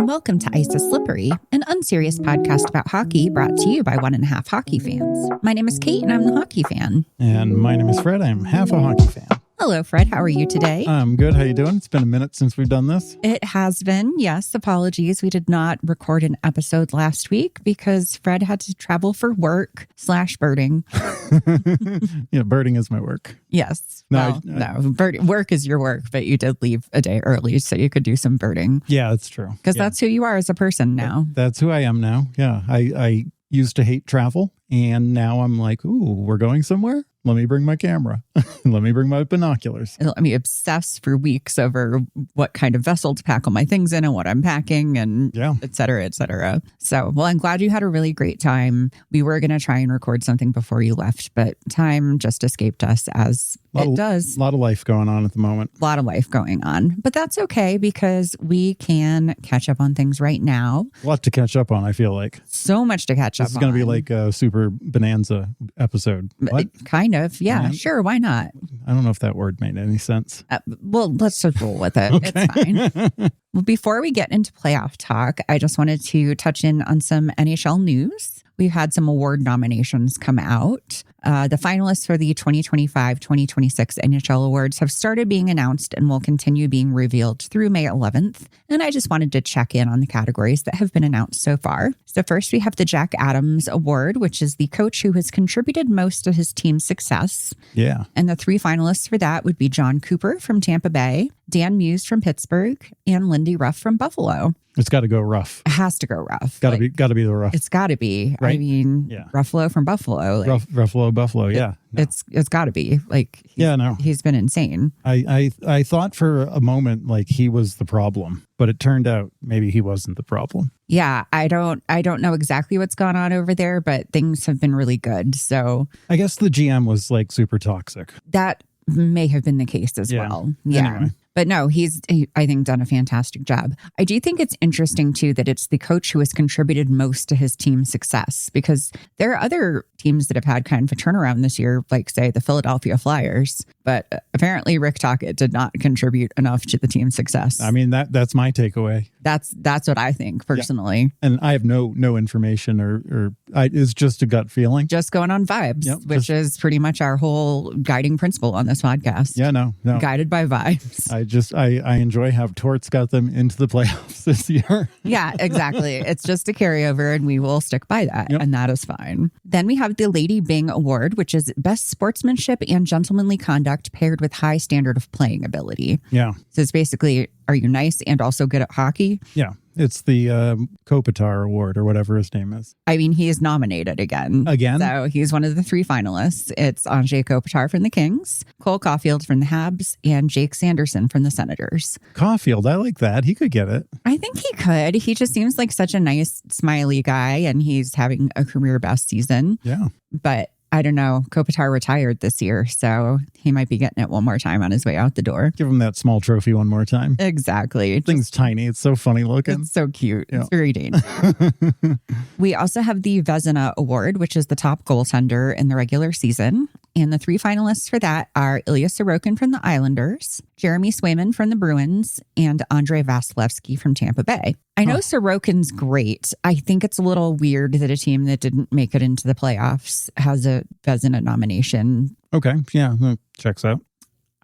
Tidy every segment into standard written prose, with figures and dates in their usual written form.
Welcome to Ice is Slippery, an unserious podcast about hockey brought to you by 1.5 hockey fans. My name is Kate and I'm the hockey fan. And my name is Fred. I'm half a hockey fan. Hello, Fred. How are you today? I'm good. How you doing? It's been a minute since we've done this. It has been. Yes. Apologies. We did not record an episode last week because Fred had to travel for work / birding. Yeah, birding is my work. Yes. No, work is your work, but you did leave a day early so you could do some birding. Yeah, that's true. Because that's who you are as a person now. That's who I am now. Yeah. I used to hate travel and now I'm like, ooh, we're going somewhere? Let me bring my camera. Let me bring my binoculars. Let me obsess for weeks over what kind of vessel to pack all my things in and what I'm packing and et cetera, et cetera. So, well, I'm glad you had a really great time. We were going to try and record something before you left, but time just escaped us as it does. A lot of life going on at the moment. A lot of life going on, but that's okay because we can catch up on things right now. A lot to catch up on, I feel like. So much to catch up on. This is going to be like a super bonanza episode. What? Kind of. Yeah, sure. Why not? I don't know if that word made any sense. Well, let's just roll with it. Okay. It's fine. Well, before we get into playoff talk, I just wanted to touch in on some NHL news. We've had some award nominations come out. The finalists for the 2025-2026 NHL awards have started being announced and will continue being revealed through May 11th. And I just wanted to check in on the categories that have been announced so far. So first we have the Jack Adams Award, which is the coach who has contributed most to his team's success. Yeah. And the three finalists for that would be John Cooper from Tampa Bay, Dan Muse from Pittsburgh, and Lindy Ruff from Buffalo. It's got to go rough. It has to go rough. Got to be the rough. It's got to be. Right? I mean, Ruffalo from Buffalo. Like, Ruffalo, Buffalo. Yeah. It's got to be. Like, he's been insane. I thought for a moment like he was the problem, but it turned out maybe he wasn't the problem. Yeah, I don't know exactly what's gone on over there, but things have been really good. So I guess the GM was like super toxic. That may have been the case as well. Yeah. Anyway. But no, he's, I think, done a fantastic job. I do think it's interesting, too, that it's the coach who has contributed most to his team's success, because there are other teams that have had kind of a turnaround this year, like, say, the Philadelphia Flyers. But apparently Rick Tocchet did not contribute enough to the team's success. I mean, that's my takeaway. That's what I think, personally. Yeah. And I have no information or it's just a gut feeling. Just going on vibes, which is pretty much our whole guiding principle on this podcast. Yeah, no. Guided by vibes. I enjoy how Torts got them into the playoffs this year. Yeah, exactly. It's just a carryover and we will stick by that. Yep. And that is fine. Then we have the Lady Byng Award, which is Best Sportsmanship and Gentlemanly Conduct paired with high standard of playing ability. Yeah. So it's basically, are you nice and also good at hockey? Yeah. It's the Kopitar Award or whatever his name is. I mean, he is nominated again. So he's one of the three finalists. It's Andrei Kopitar from the Kings, Cole Caulfield from the Habs, and Jake Sanderson from the Senators. Caulfield, I like that. He could get it. I think he could. He just seems like such a nice, smiley guy, and he's having a career best season. Yeah. But I don't know. Kopitar retired this year, so he might be getting it one more time on his way out the door. Give him that small trophy one more time. Exactly. Thing's tiny. It's so funny looking. It's so cute. Yeah. It's very dainty. We also have the Vezina Award, which is the top goaltender in the regular season. And the three finalists for that are Ilya Sorokin from the Islanders, Jeremy Swayman from the Bruins, and Andrei Vasilevsky from Tampa Bay. I know Sorokin's great. I think it's a little weird that a team that didn't make it into the playoffs has a Vezina nomination. Okay. Yeah. Checks out.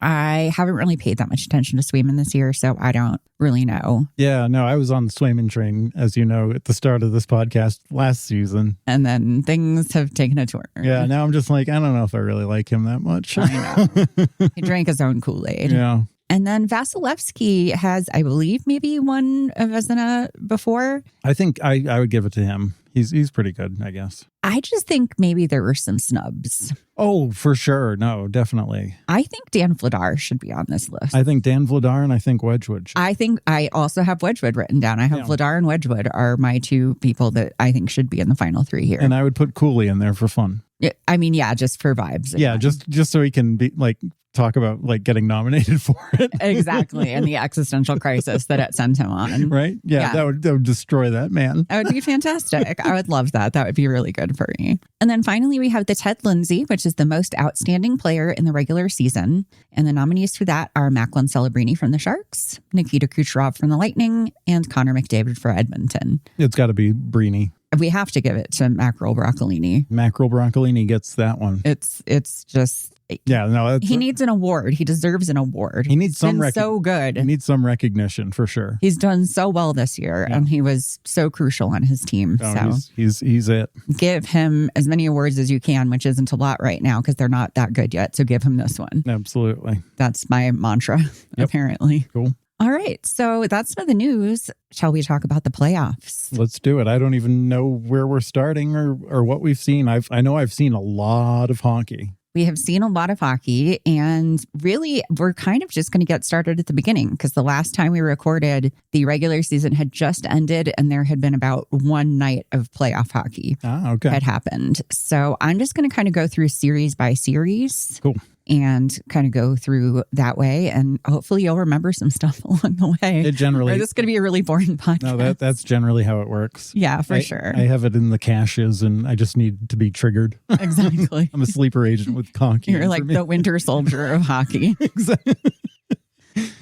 I haven't really paid that much attention to Swayman this year, so I don't really know. Yeah, no, I was on the Swayman train, as you know, at the start of this podcast last season. And then things have taken a turn. Yeah, now I'm just like, I don't know if I really like him that much. I know. He drank his own Kool-Aid. Yeah. And then Vasilevsky has, I believe, maybe won a Vezina before. I think I would give it to him. He's pretty good, I guess. I just think maybe there were some snubs. Oh, for sure. No, definitely. I think Dan Vladar should be on this list. I think Dan Vladar and I think Wedgwood. I think I also have Wedgwood written down. I have Vladar and Wedgwood are my two people that I think should be in the final three here. And I would put Cooley in there for fun. I mean, yeah, just for vibes. Yeah, just so he can be like talk about like getting nominated for it. Exactly. And the existential crisis that it sent him on. Right? Yeah. That would destroy that man. That would be fantastic. I would love that. That would be really good for me. And then finally, we have the Ted Lindsay, which is the most outstanding player in the regular season. And the nominees for that are Macklin Celebrini from the Sharks, Nikita Kucherov from the Lightning, and Connor McDavid for Edmonton. It's got to be Brini. We have to give it to Mackerel Broccolini. Mackerel Broccolini gets that one. It's just... Yeah, no. He needs an award. He deserves an award. He needs some so good. He needs some recognition for sure. He's done so well this year, and he was so crucial on his team. No, so he's it. Give him as many awards as you can, which isn't a lot right now because they're not that good yet. So give him this one. Absolutely. That's my mantra, apparently. Cool. All right. So that's some of the news. Shall we talk about the playoffs? Let's do it. I don't even know where we're starting or what we've seen. I know I've seen a lot of hockey. We have seen a lot of hockey, and really, we're kind of just going to get started at the beginning because the last time we recorded, the regular season had just ended and there had been about one night of playoff hockey had happened. So I'm just going to kind of go through series by series. Cool. And kind of go through that way. And hopefully you'll remember some stuff along the way. It generally... Or this is going to be a really boring podcast. No, that's generally how it works. Yeah, for sure. I have it in the caches and I just need to be triggered. Exactly. I'm a sleeper agent with hockey. You're like the winter soldier of hockey. Exactly.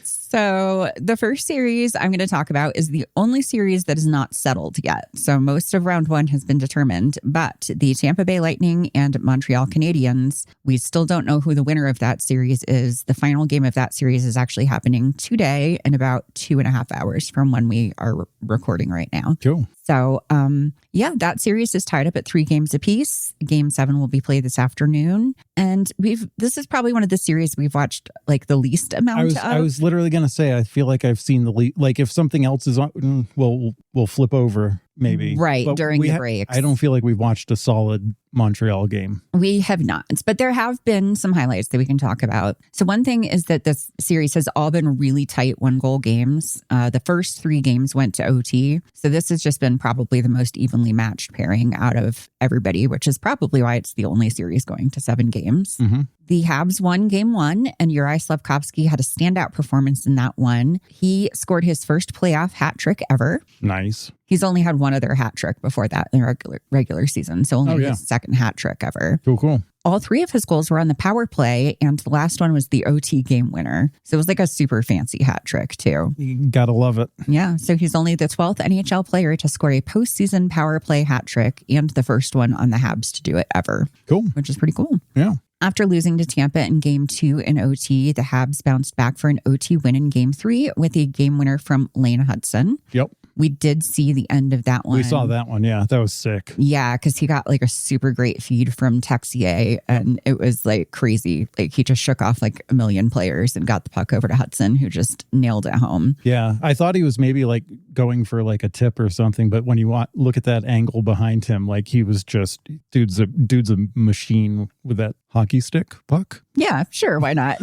So the first series I'm going to talk about is the only series that is not settled yet. So most of round one has been determined, but the Tampa Bay Lightning and Montreal Canadiens, we still don't know who the winner of that series is. The final game of that series is actually happening today in about 2.5 hours from when we are recording right now. Cool. So, that series is tied up at 3 games apiece. Game 7 will be played this afternoon. And this is probably one of the series we've watched like the least amount of. I was literally going to say, I feel like I've seen like if something else is on, we'll flip over maybe. Right, but during the breaks. I don't feel like we've watched a solid Montreal game. We have not, but there have been some highlights that we can talk about. So one thing is that this series has all been really tight 1-goal games. The first 3 games went to OT. So this has just been probably the most evenly matched pairing out of everybody, which is probably why it's the only series going to 7 games. Mm-hmm. The Habs won game 1, and Juraj Slafkovský had a standout performance in that one. He scored his first playoff hat trick ever. Nice. He's only had one other hat trick before that in the regular season, so only his second hat trick ever. Cool. All 3 of his goals were on the power play, and the last one was the OT game winner. So it was like a super fancy hat trick, too. You gotta love it. Yeah, so he's only the 12th NHL player to score a postseason power play hat trick and the first one on the Habs to do it ever. Cool. Which is pretty cool. Yeah. After losing to Tampa in Game 2 in OT, the Habs bounced back for an OT win in Game 3 with a game winner from Lane Hudson. Yep. We did see the end of that one. We saw that one. Yeah, that was sick. Yeah, because he got like a super great feed from Texier, and it was like crazy. Like he just shook off like a million players and got the puck over to Hudson, who just nailed it home. Yeah, I thought he was maybe like going for like a tip or something, but when you look at that angle behind him, like he was just dude's a machine with that hockey stick puck. Yeah, sure, why not?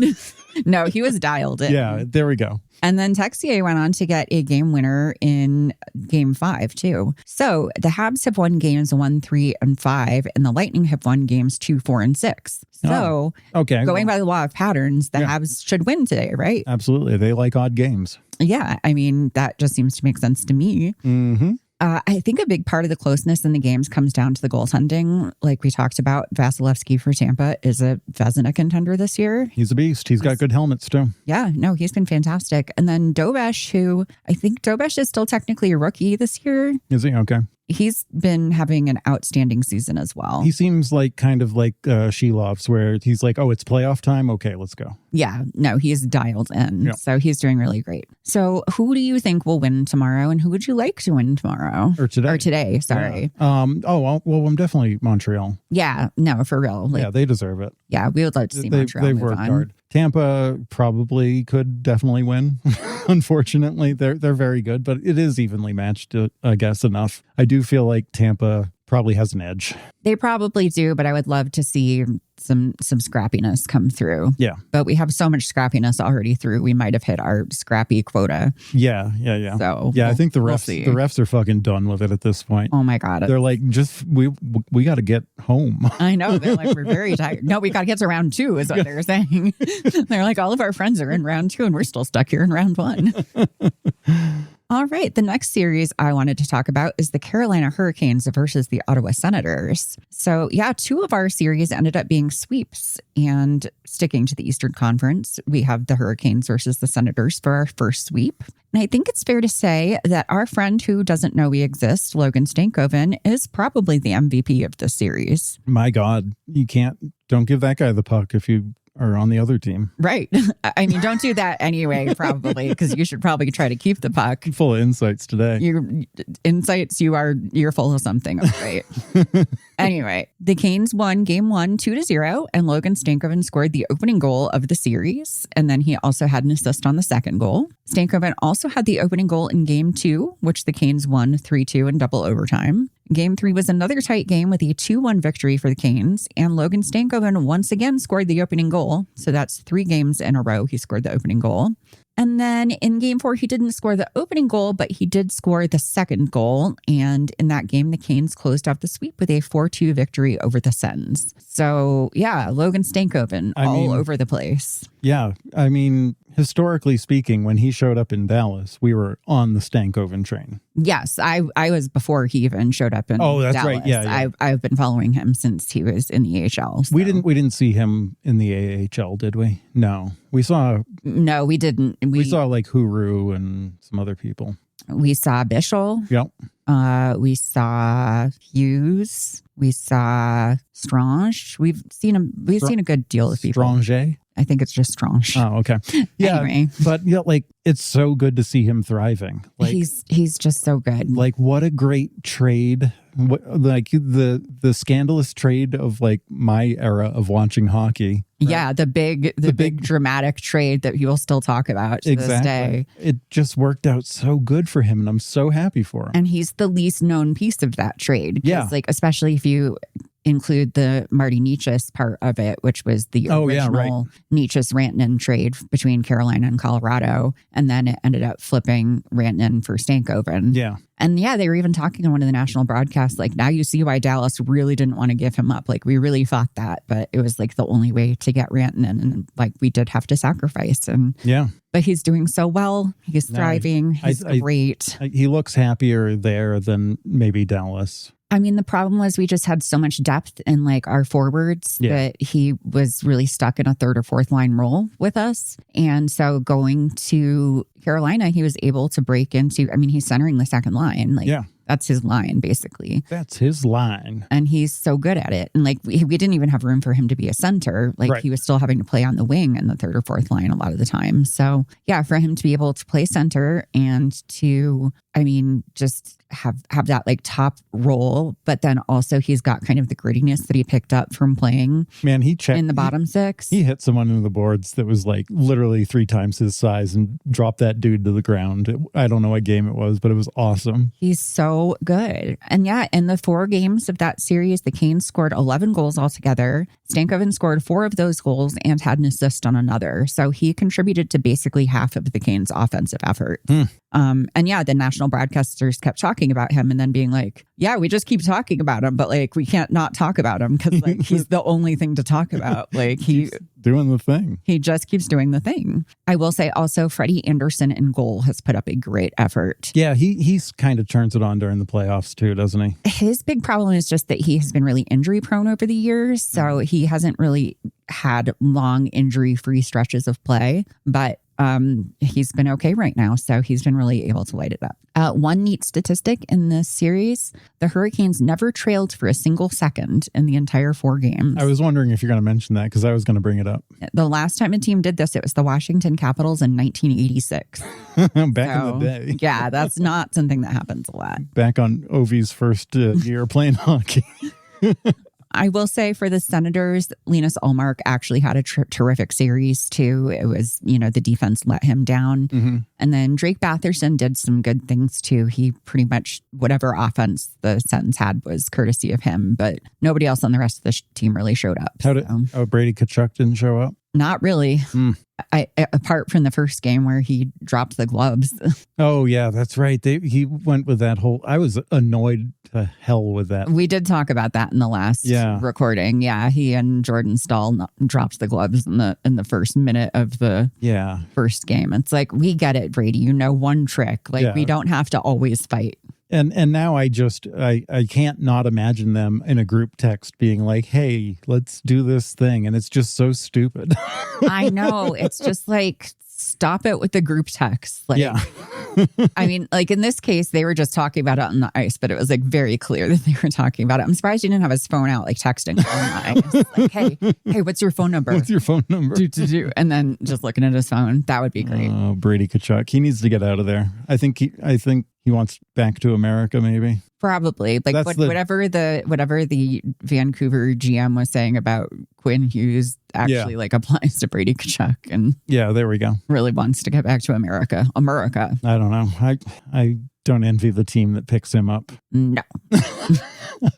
No, he was dialed in. Yeah, there we go. And then Texier went on to get a game winner in Game 5, too. So the Habs have won games 1, 3, and 5, and the Lightning have won games 2, 4, and 6. So going by the law of patterns, the Habs should win today, right? Absolutely. They like odd games. Yeah, I mean, that just seems to make sense to me. Mm-hmm. I think a big part of the closeness in the games comes down to the goaltending. Like we talked about, Vasilevsky for Tampa is a Vezina contender this year. He's a beast. He's got good helmets too. Yeah, no, he's been fantastic. And then Dobesh, who I think Dobesh is still technically a rookie this year. Is he? Okay. He's been having an outstanding season as well. He seems like kind of like Shelov's, where he's like, oh, it's playoff time. Okay, let's go. Yeah, no, he's dialed in. Yeah. So he's doing really great. So who do you think will win tomorrow, and who would you like to win tomorrow? Or today. Or today, sorry. Yeah. Well, I'm definitely Montreal. Yeah, no, for real. Yeah, they deserve it. Yeah, we would like to see Montreal They've move worked on. hard. Tampa probably could definitely win. Unfortunately, they're very good, but it is evenly matched, I guess, enough. I do feel like Tampa probably has an edge. They probably do, but I would love to see some scrappiness come through. Yeah. But we have so much scrappiness already through. We might have hit our scrappy quota. Yeah. So I think the refs are fucking done with it at this point. Oh my God. They're like, we got to get home. I know. They're like, we're very tired. No, we got to get to round 2 is what they're saying. They're like, all of our friends are in round 2 and we're still stuck here in round 1. All right. The next series I wanted to talk about is the Carolina Hurricanes versus the Ottawa Senators. So, 2 of our series ended up being sweeps. And sticking to the Eastern Conference, we have the Hurricanes versus the Senators for our first sweep. And I think it's fair to say that our friend who doesn't know we exist, Logan Stankoven, is probably the MVP of this series. My God, don't give that guy the puck if you are on the other team. Right. I mean, don't do that anyway, probably, because you should probably try to keep the puck. Full of insights today. You're full of something, right? Anyway, the Canes won game 1, 2-0, and Logan Stankoven scored the opening goal of the series. And then he also had an assist on the second goal. Stankoven also had the opening goal in game 2, which the Canes won 3-2 in double overtime. Game 3 was another tight game with a 2-1 victory for the Canes, and Logan Stankoven once again scored the opening goal. So that's 3 games in a row he scored the opening goal. And then in game 4, he didn't score the opening goal, but he did score the second goal. And in that game, the Canes closed out the sweep with a 4-2 victory over the Sens. So, Logan Stankoven all over the place. Yeah. I mean, historically speaking, when he showed up in Dallas, we were on the Stankoven train. Yes, I was before he even showed up in Dallas. Right. Yeah. I've been following him since he was in the AHL. So. We didn't see him in the AHL, did we? No. No, we didn't. We saw like Huru and some other people. We saw Bischel. Yep. We saw Hughes. We saw Strange. We've seen a good deal of people. Strange? I think it's just Strange. Oh, okay. Yeah. Anyway. But like it's so good to see him thriving. Like he's just so good. Like what a great trade. Like the scandalous trade of like my era of watching hockey. Yeah, the big dramatic trade that people still talk about to this day. It just worked out so good for him, and I'm so happy for him. And he's the least known piece of that trade. Yeah. Like, especially if you include the Marty Nietzsche's part of it, which was the original Nietzsche's Rantanen trade between Carolina and Colorado. And then it ended up flipping Rantanen for Stankoven. Yeah. And they were even talking on one of the national broadcasts, like, now you see why Dallas really didn't want to give him up. Like, we really thought that, but it was like the only way to get Rantanen. And like, we did have to sacrifice. And but he's doing so well. He's thriving. He's great. He looks happier there than maybe Dallas. I mean, the problem was we just had so much depth in like our forwards that he was really stuck in a third or fourth line role with us. And so going to Carolina, he was able to break into, he's centering the second line. Like, that's his line, basically. That's his line. And he's so good at it. And like, we didn't even have room for him to be a center. Like he was still having to play on the wing in the third or fourth line a lot of the time. So for him to be able to play center and to, just have that like top role, but then also he's got kind of the grittiness that he picked up from playing in the bottom six. He hit someone into the boards that was like literally 3 times his size and dropped that dude to the ground. I don't know what game it was, but it was awesome. He's so good. And in the 4 games of that series, the Canes scored 11 goals altogether. Stankoven scored 4 of those goals and had an assist on another. So he contributed to basically half of the Canes' offensive effort. The national broadcasters kept talking about him and then being like, we just keep talking about him, but like we can't not talk about him because like he's the only thing to talk about. Like he's doing the thing. He just keeps doing the thing. I will say also Freddie Anderson in goal has put up a great effort. Yeah, he's kind of turns it on during the playoffs too, doesn't he? His big problem is just that he has been really injury prone over the years. So he hasn't really had long injury-free stretches of play, but he's been okay right now. So he's been really able to light it up. One neat statistic in this series, the Hurricanes never trailed for a single second in the entire 4 games. I was wondering if you're going to mention that because I was going to bring it up. The last time a team did this, it was the Washington Capitals in 1986. Back in the day. Yeah, that's not something that happens a lot. Back on Ovi's first year playing hockey. I will say for the Senators, Linus Ullmark actually had a terrific series too. It was, the defense let him down. Mm-hmm. And then Drake Batherson did some good things too. He pretty much, whatever offense the Sens had was courtesy of him, but nobody else on the rest of the team really showed up. Brady Tkachuk didn't show up? Not really. Apart from the first game where he dropped the gloves. Oh, yeah, that's right. He went with that whole... I was annoyed to hell with that. We did talk about that in the last recording. Yeah, he and Jordan Stahl dropped the gloves in the first minute of the first game. It's like, we get it, Brady. One trick. We don't have to always fight. And now I can't not imagine them in a group text being like, hey, let's do this thing. And it's just so stupid. I know. It's just like, stop it with the group text. I mean, in this case, they were just talking about it on the ice, but it was very clear that they were talking about it. I'm surprised he didn't have his phone out, texting on the ice. Hey, what's your phone number? What's your phone number? Do. And then just looking at his phone. That would be great. Oh, Brady Tkachuk. He needs to get out of there. I think he wants back to America, maybe. Probably. Whatever the Vancouver GM was saying about Quinn Hughes actually applies to Brady Tkachuk, and there we go. Really wants to get back to America. I don't know. I don't envy the team that picks him up. No.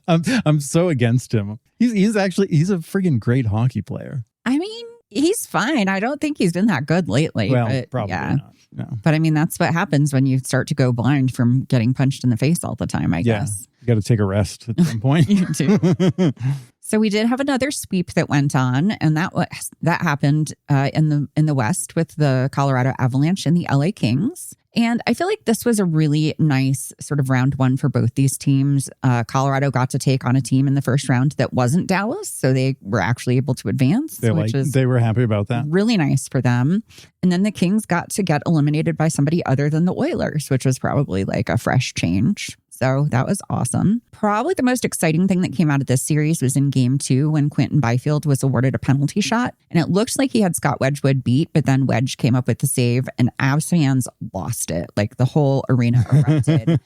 I'm so against him. He's a freaking great hockey player. I mean, he's fine. I don't think he's been that good lately. Well, probably not. No. But I mean, that's what happens when you start to go blind from getting punched in the face all the time, I guess. You got to take a rest at some point. You do. So we did have another sweep that went on, and that happened in the West with the Colorado Avalanche and the LA Kings. And I feel like this was a really nice sort of round one for both these teams. Colorado got to take on a team in the first round that wasn't Dallas, so they were actually able to advance. They were happy about that. Really nice for them. And then the Kings got to get eliminated by somebody other than the Oilers, which was probably a fresh change. So that was awesome. Probably the most exciting thing that came out of this series was in game 2 when Quentin Byfield was awarded a penalty shot. And it looked like he had Scott Wedgwood beat, but then Wedge came up with the save and Avs fans lost it. The whole arena erupted.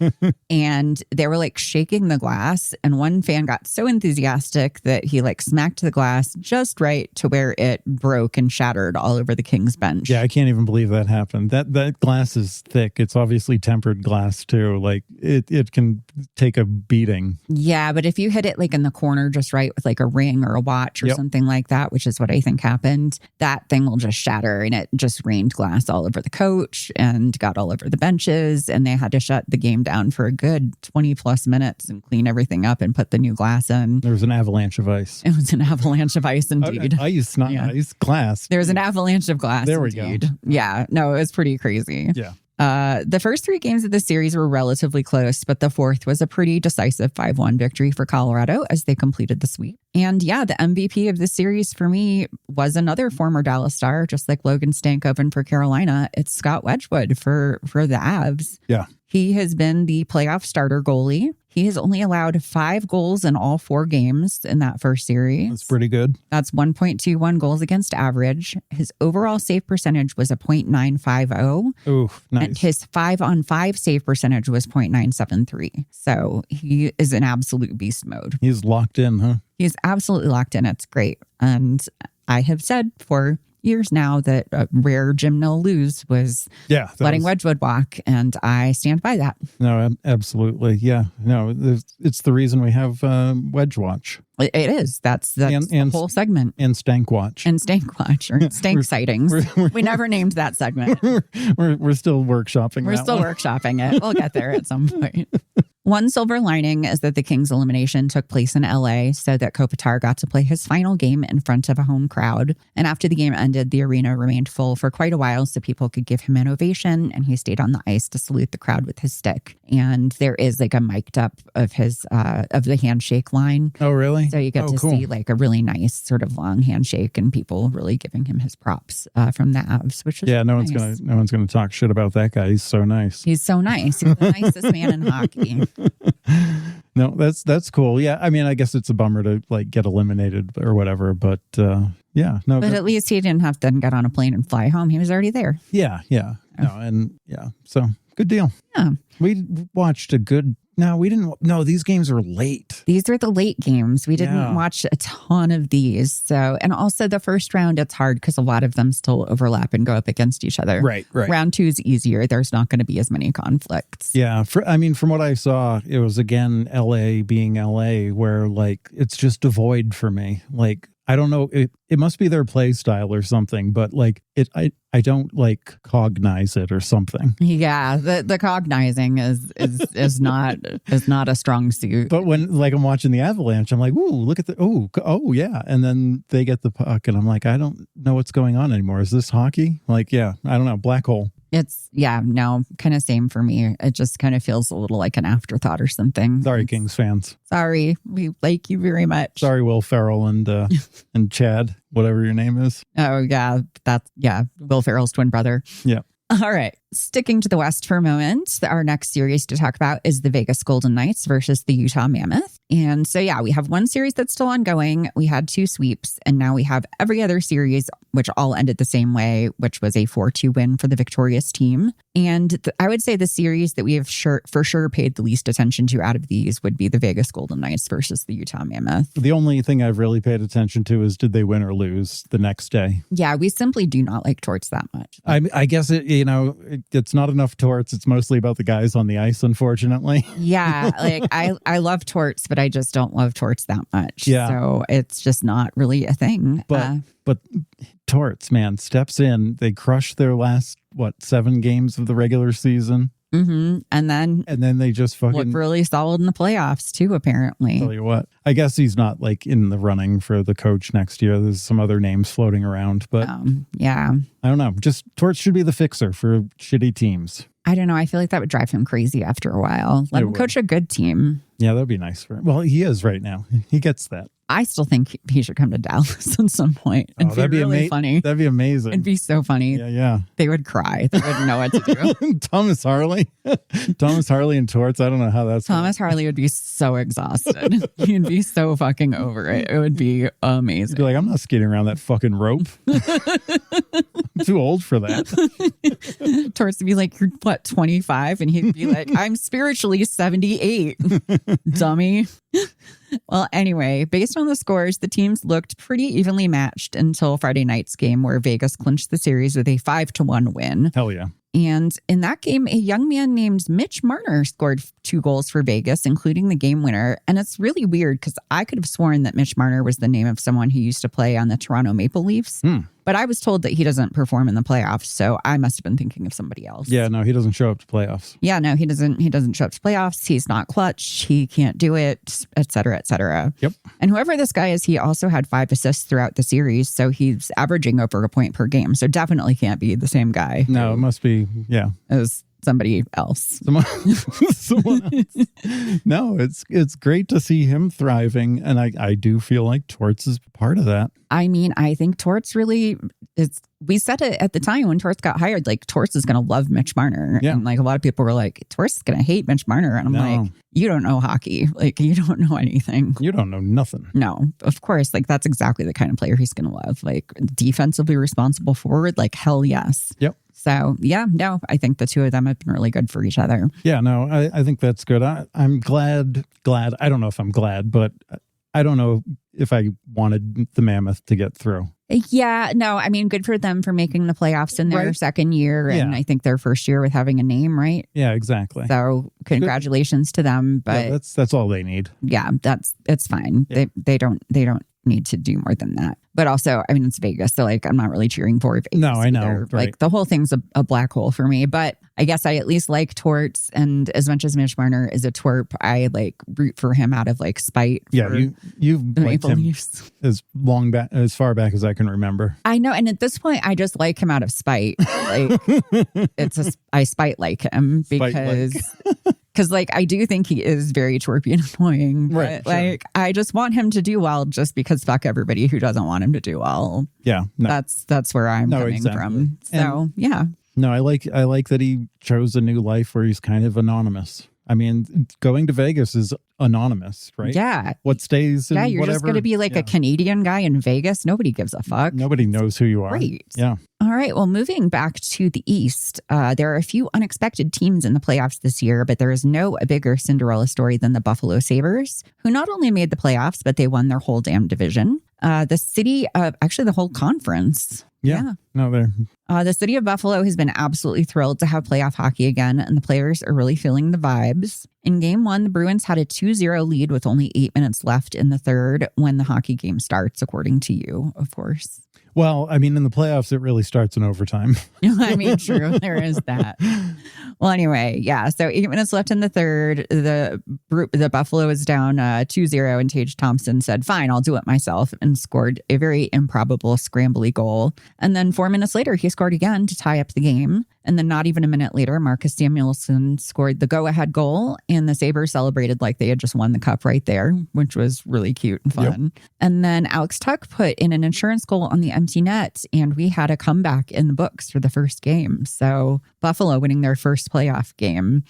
And they were shaking the glass. And one fan got so enthusiastic that he smacked the glass just right to where it broke and shattered all over the Kings bench. Yeah, I can't even believe that happened. That glass is thick. It's obviously tempered glass too. It can take a beating. Yeah, but if you hit it in the corner just right with a ring or a watch or something like that, which is what I think happened, that thing will just shatter. And it just rained glass all over the coach and got all over the benches. And they had to shut the game down for a good 20 plus minutes and clean everything up and put the new glass in. There was an avalanche of ice. It was an avalanche of ice indeed. Ice, not ice, glass. There was an avalanche of glass. There we indeed. go. Yeah, no, it was pretty crazy. Yeah. The first 3 games of the series were relatively close, but the fourth was a pretty decisive 5-1 victory for Colorado as they completed the sweep. And the MVP of the series for me was another former Dallas Star, just like Logan Stankoven for Carolina. It's Scott Wedgwood for the Avs. Yeah. He has been the playoff starter goalie. He has only allowed 5 goals in all 4 games in that first series. That's pretty good. That's 1.21 goals against average. His overall save percentage was a .950. Ooh, nice. And his 5-on-5 save percentage was .973. So he is in absolute beast mode. He's locked in, huh? He's absolutely locked in. It's great. And I have said for years now that a rare Jim Nill lose was letting Wedgwood walk, and I stand by that. No, absolutely. Yeah. No, it's the reason we have Wedge Watch. It is. That's the whole segment. And Stank Watch. And Stank Watch, or Stank Sightings. We never named that segment. We're still workshopping We're still workshopping it. We'll get there at some point. One silver lining is that the Kings' elimination took place in LA so that Kopitar got to play his final game in front of a home crowd. And after the game ended, the arena remained full for quite a while so people could give him an ovation, and he stayed on the ice to salute the crowd with his stick. And there is a mic'd up of his of the handshake line. Oh, really? So you get to see a really nice sort of long handshake and people really giving him his props from the Avs, which is no nice. one's gonna talk shit about that guy. He's so nice. He's so nice. He's the nicest man in hockey. No, that's cool. Yeah, I mean, I guess it's a bummer to get eliminated or whatever, but yeah, no. But at least he didn't have to get on a plane and fly home. He was already there. Yeah. No, and so Good deal. Yeah. We watched a good... No, we didn't. No, these games are late. These are the late games. We didn't watch a ton of these. So, and also the first round, it's hard because a lot of them still overlap and go up against each other. Right. Round 2 is easier. There's not going to be as many conflicts. Yeah. From what I saw, it was, again, LA being LA, where like it's just devoid for me. Like, I don't know. It must be their play style or something, but like I don't like cognize it or something. Yeah, the cognizing is not a strong suit. But when like I'm watching the Avalanche, I'm like, ooh, look at oh yeah, and then they get the puck, and I'm like, I don't know what's going on anymore. Is this hockey? Like, yeah, I don't know. Black hole. It's, no, kind of same for me. It just kind of feels a little like an afterthought or something. Sorry, Kings fans. Sorry. We like you very much. Sorry, Will Ferrell and Chad, whatever your name is. Oh, yeah. Will Ferrell's twin brother. Yeah. All right. Sticking to the West for a moment, our next series to talk about is the Vegas Golden Knights versus the Utah Mammoth. And so, we have one series that's still ongoing. We had 2 sweeps, and now we have every other series, which all ended the same way, which was a 4-2 win for the victorious team. And I would say the series that we have for sure paid the least attention to out of these would be the Vegas Golden Knights versus the Utah Mammoth. The only thing I've really paid attention to is did they win or lose the next day? Yeah, we simply do not like Torts that much. I guess it's not enough Torts. It's mostly about the guys on the ice, unfortunately. Yeah, like I love Torts, but I just don't love Torts that much. Yeah. So it's just not really a thing. But Torts, man, steps in. They crushed their last, 7 games of the regular season? Mm-hmm. And then they just fucking look really solid in the playoffs too, apparently. Tell you what, I guess he's not like in the running for the coach next year. There's some other names floating around, but yeah, I don't know. Just Torts should be the fixer for shitty teams. I don't know. I feel like that would drive him crazy after a while. Let him coach a good team. Yeah, that'd be nice for him. Well, he is right now. He gets that. I still think he should come to Dallas at some point. That'd be really funny. That'd be amazing. It'd be so funny. Yeah. They would cry. They wouldn't know what to do. Thomas Harley and Torts. I don't know how that's Thomas Harley would be so exhausted. He'd be so fucking over it. It would be amazing. He'd be like, I'm not skating around that fucking rope. I'm too old for that. Torts would be like, you're what, 25? And he'd be like, I'm spiritually 78. Dummy. Well, anyway, based on the scores, the teams looked pretty evenly matched until Friday night's game, where Vegas clinched the series with a 5-1 win. Hell yeah. And in that game, a young man named Mitch Marner scored 2 goals for Vegas, including the game winner. And it's really weird because I could have sworn that Mitch Marner was the name of someone who used to play on the Toronto Maple Leafs. But I was told that he doesn't perform in the playoffs, so I must have been thinking of somebody else. Yeah, no, he doesn't show up to playoffs. Yeah, no, he doesn't show up to playoffs. He's not clutch. He can't do it, et cetera, et cetera. Yep. And whoever this guy is, he also had 5 assists throughout the series, so he's averaging over a point per game. So definitely can't be the same guy. No, it must be, as somebody else. Someone else. No, it's great to see him thriving, and I do feel like Torts is part of that. I mean, I think Torts really is. We said it at the time when Torts got hired, like Torts is going to love Mitch Marner. Yeah. And like a lot of people were like, Torts is going to hate Mitch Marner. And I'm like, you don't know hockey. Like, you don't know anything. You don't know nothing. No, of course. Like, that's exactly the kind of player he's going to love. Like, defensively responsible forward, like, hell yes. Yep. So, yeah, no, I think the two of them have been really good for each other. Yeah, no, I think that's good. I'm glad. I don't know if I'm glad, but I don't know if I wanted the Mammoth to get through. Yeah, no, I mean, good for them for making the playoffs in their second year. And I think their first year with having a name, right? Yeah, exactly. So congratulations to them. But yeah, that's all they need. Yeah, it's fine. Yeah. They don't need to do more than that. But also, I mean, it's Vegas, so like I'm not really cheering for Vegas. No, I know. Right. Like the whole thing's a black hole for me. But I guess I at least like Torts, and as much as Mitch Marner is a twerp, I like root for him out of like spite. Yeah, you've liked him as far back as I can remember. I know, and at this point, I just like him out of spite. Like I spite like him because. Because, like, I do think he is very twerpy and annoying. Right. But, like, I just want him to do well just because fuck everybody who doesn't want him to do well. Yeah. No. That's where I'm coming from. So, yeah. No, I like that he chose a new life where he's kind of anonymous. I mean, going to Vegas is anonymous, right? Yeah. What stays and you're whatever. just going to be like a Canadian guy in Vegas. Nobody gives a fuck. Nobody knows who you are. Great. Yeah. All right. Well, moving back to the East, there are a few unexpected teams in the playoffs this year, but there is no bigger Cinderella story than the Buffalo Sabres, who not only made the playoffs, but they won their whole damn division. The whole conference. Yeah. No, there. The city of Buffalo has been absolutely thrilled to have playoff hockey again, and the players are really feeling the vibes. In game 1, the Bruins had a 2-0 lead with only 8 minutes left in the third when the hockey game starts, according to you, of course. Well, I mean, in the playoffs, it really starts in overtime. I mean, true. There is that. Well, anyway, yeah. So 8 minutes left in the third. The Buffalo is down 2-0, and Tage Thompson said, "Fine, I'll do it myself," and scored a very improbable scrambly goal. And then 4 minutes later, he scored again to tie up the game. And then not even a minute later, Marcus Samuelsson scored the go-ahead goal, and the Sabres celebrated like they had just won the cup right there, which was really cute and fun. Yep. And then Alex Tuch put in an insurance goal on the empty net, and we had a comeback in the books for the first game. So Buffalo winning their first playoff game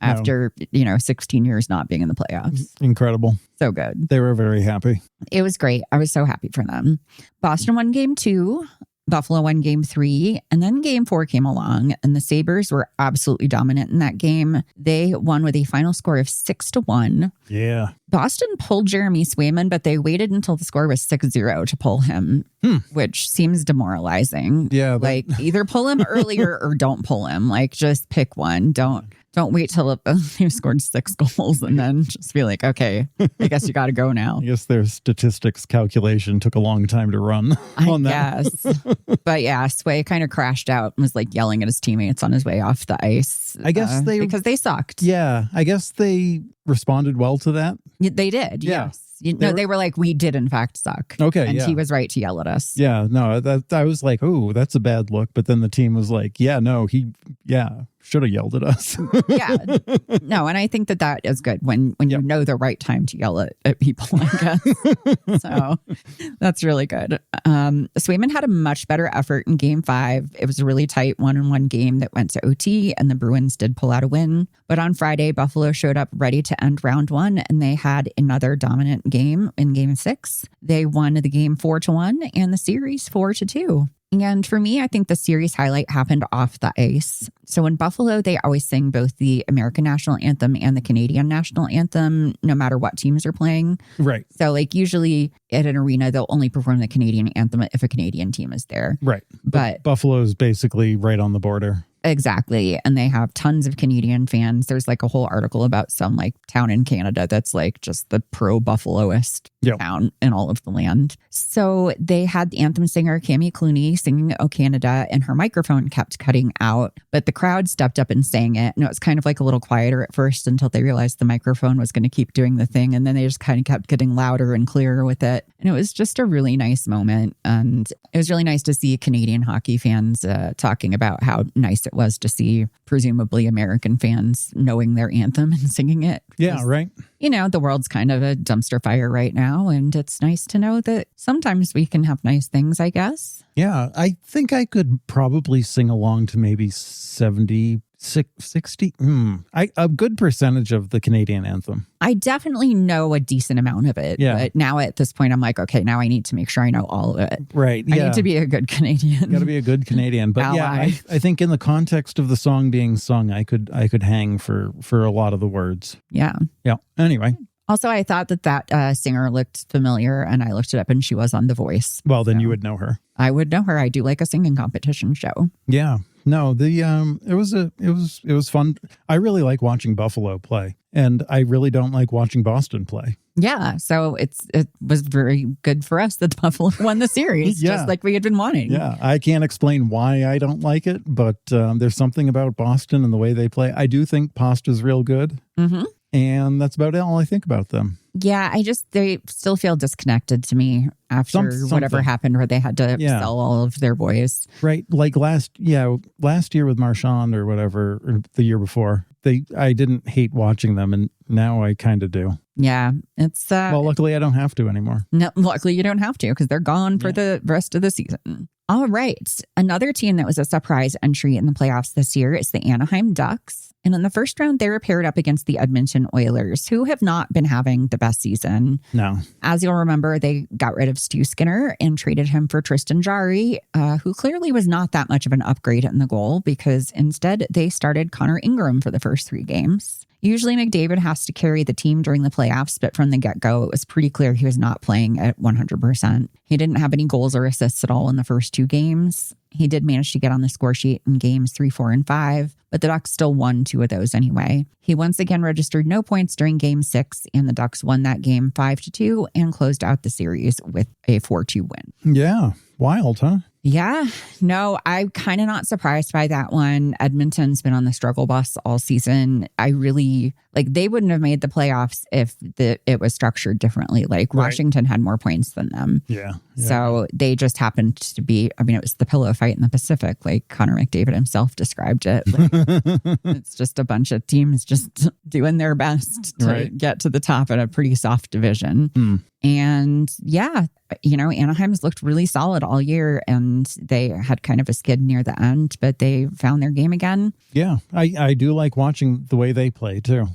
after 16 years not being in the playoffs. Incredible. So good. They were very happy. It was great. I was so happy for them. Boston won game 2. Buffalo won game 3, and then game 4 came along, and the Sabres were absolutely dominant in that game. They won with a final score of 6-1. Yeah. Boston pulled Jeremy Swayman, but they waited until the score was 6-0 to pull him, which seems demoralizing. Yeah. Like, either pull him earlier or don't pull him. Like, just pick one. Don't wait till he scored 6 goals and then just be like, okay, I guess you got to go now. I guess their statistics calculation took a long time to run on that. Yes. But yeah, Sway kind of crashed out and was like yelling at his teammates on his way off the ice. I guess because they sucked. Yeah. I guess they responded well to that. They did. Yeah. Yes. They were like, we did in fact suck. Okay. And he was right to yell at us. Yeah. No, I was like, oh, that's a bad look. But then the team was like, yeah, no, should have yelled at us. Yeah. No, and I think that is good when you know the right time to yell at people, I guess. So that's really good. Swayman had a much better effort in game 5. It was a really tight 1-1 game that went to OT, and the Bruins did pull out a win. But on Friday, Buffalo showed up ready to end round 1, and they had another dominant game in game 6. They won the game 4-1 and the series 4-2. And for me, I think the series highlight happened off the ice. So in Buffalo, they always sing both the American national anthem and the Canadian national anthem, no matter what teams are playing. Right. So like usually at an arena, they'll only perform the Canadian anthem if a Canadian team is there. Right. But Buffalo's basically right on the border. Exactly. And they have tons of Canadian fans. There's like a whole article about some like town in Canada that's like just the pro-Buffaloist town in all of the land. So they had the anthem singer Cammy Clooney singing "O Canada," and her microphone kept cutting out, but the crowd stepped up and sang it. And it was kind of like a little quieter at first until they realized the microphone was going to keep doing the thing. And then they just kind of kept getting louder and clearer with it. And it was just a really nice moment. And it was really nice to see Canadian hockey fans talking about how nice it was to see presumably American fans knowing their anthem and singing it. Yeah, right. You know, the world's kind of a dumpster fire right now, and it's nice to know that sometimes we can have nice things, I guess. Yeah, I think I could probably sing along to maybe 70, 60, a good percentage of the Canadian anthem. I definitely know a decent amount of it. Yeah. But now at this point, I'm like, okay, now I need to make sure I know all of it. Right. I need to be a good Canadian. Got to be a good Canadian. But yeah, I think in the context of the song being sung, I could hang for a lot of the words. Yeah. Yeah. Anyway. Also, I thought that singer looked familiar, and I looked it up, and she was on The Voice. Well, then you would know her. I would know her. I do like a singing competition show. Yeah. No, it was fun. I really like watching Buffalo play, and I really don't like watching Boston play. Yeah, so it was very good for us that Buffalo won the series, just like we had been wanting. Yeah, I can't explain why I don't like it, but there's something about Boston and the way they play. I do think Pasta's real good. Mm-hmm. And that's about all I think about them. Yeah, they still feel disconnected to me after whatever happened where they had to sell all of their boys. Right. Like last year with Marchand or whatever, or the year before, I didn't hate watching them, and now I kind of do. Yeah, it's... well, luckily I don't have to anymore. No, luckily you don't have to, because they're gone for the rest of the season. All right. Another team that was a surprise entry in the playoffs this year is the Anaheim Ducks. And in the first round, they were paired up against the Edmonton Oilers, who have not been having the best season. No. As you'll remember, they got rid of Stu Skinner and traded him for Tristan Jarry, who clearly was not that much of an upgrade in the goal because instead they started Connor Ingram for the first 3 games. Usually McDavid has to carry the team during the playoffs, but from the get-go, it was pretty clear he was not playing at 100%. He didn't have any goals or assists at all in the first 2 games. He did manage to get on the score sheet in games 3, 4, and 5, but the Ducks still won 2 of those anyway. He once again registered no points during game 6, and the Ducks won that game 5-2 and closed out the series with a 4-2 win. Yeah. Wild, huh? Yeah, no, I'm kind of not surprised by that one. Edmonton's been on the struggle bus all season. I really, they wouldn't have made the playoffs if it was structured differently. Right. Washington had more points than them. Yeah. So they just happened to be, it was the pillow fight in the Pacific, like Connor McDavid himself described it. It's just a bunch of teams just doing their best to get to the top in a pretty soft division. And yeah, Anaheim's looked really solid all year and they had kind of a skid near the end, but they found their game again. Yeah, I do like watching the way they play too.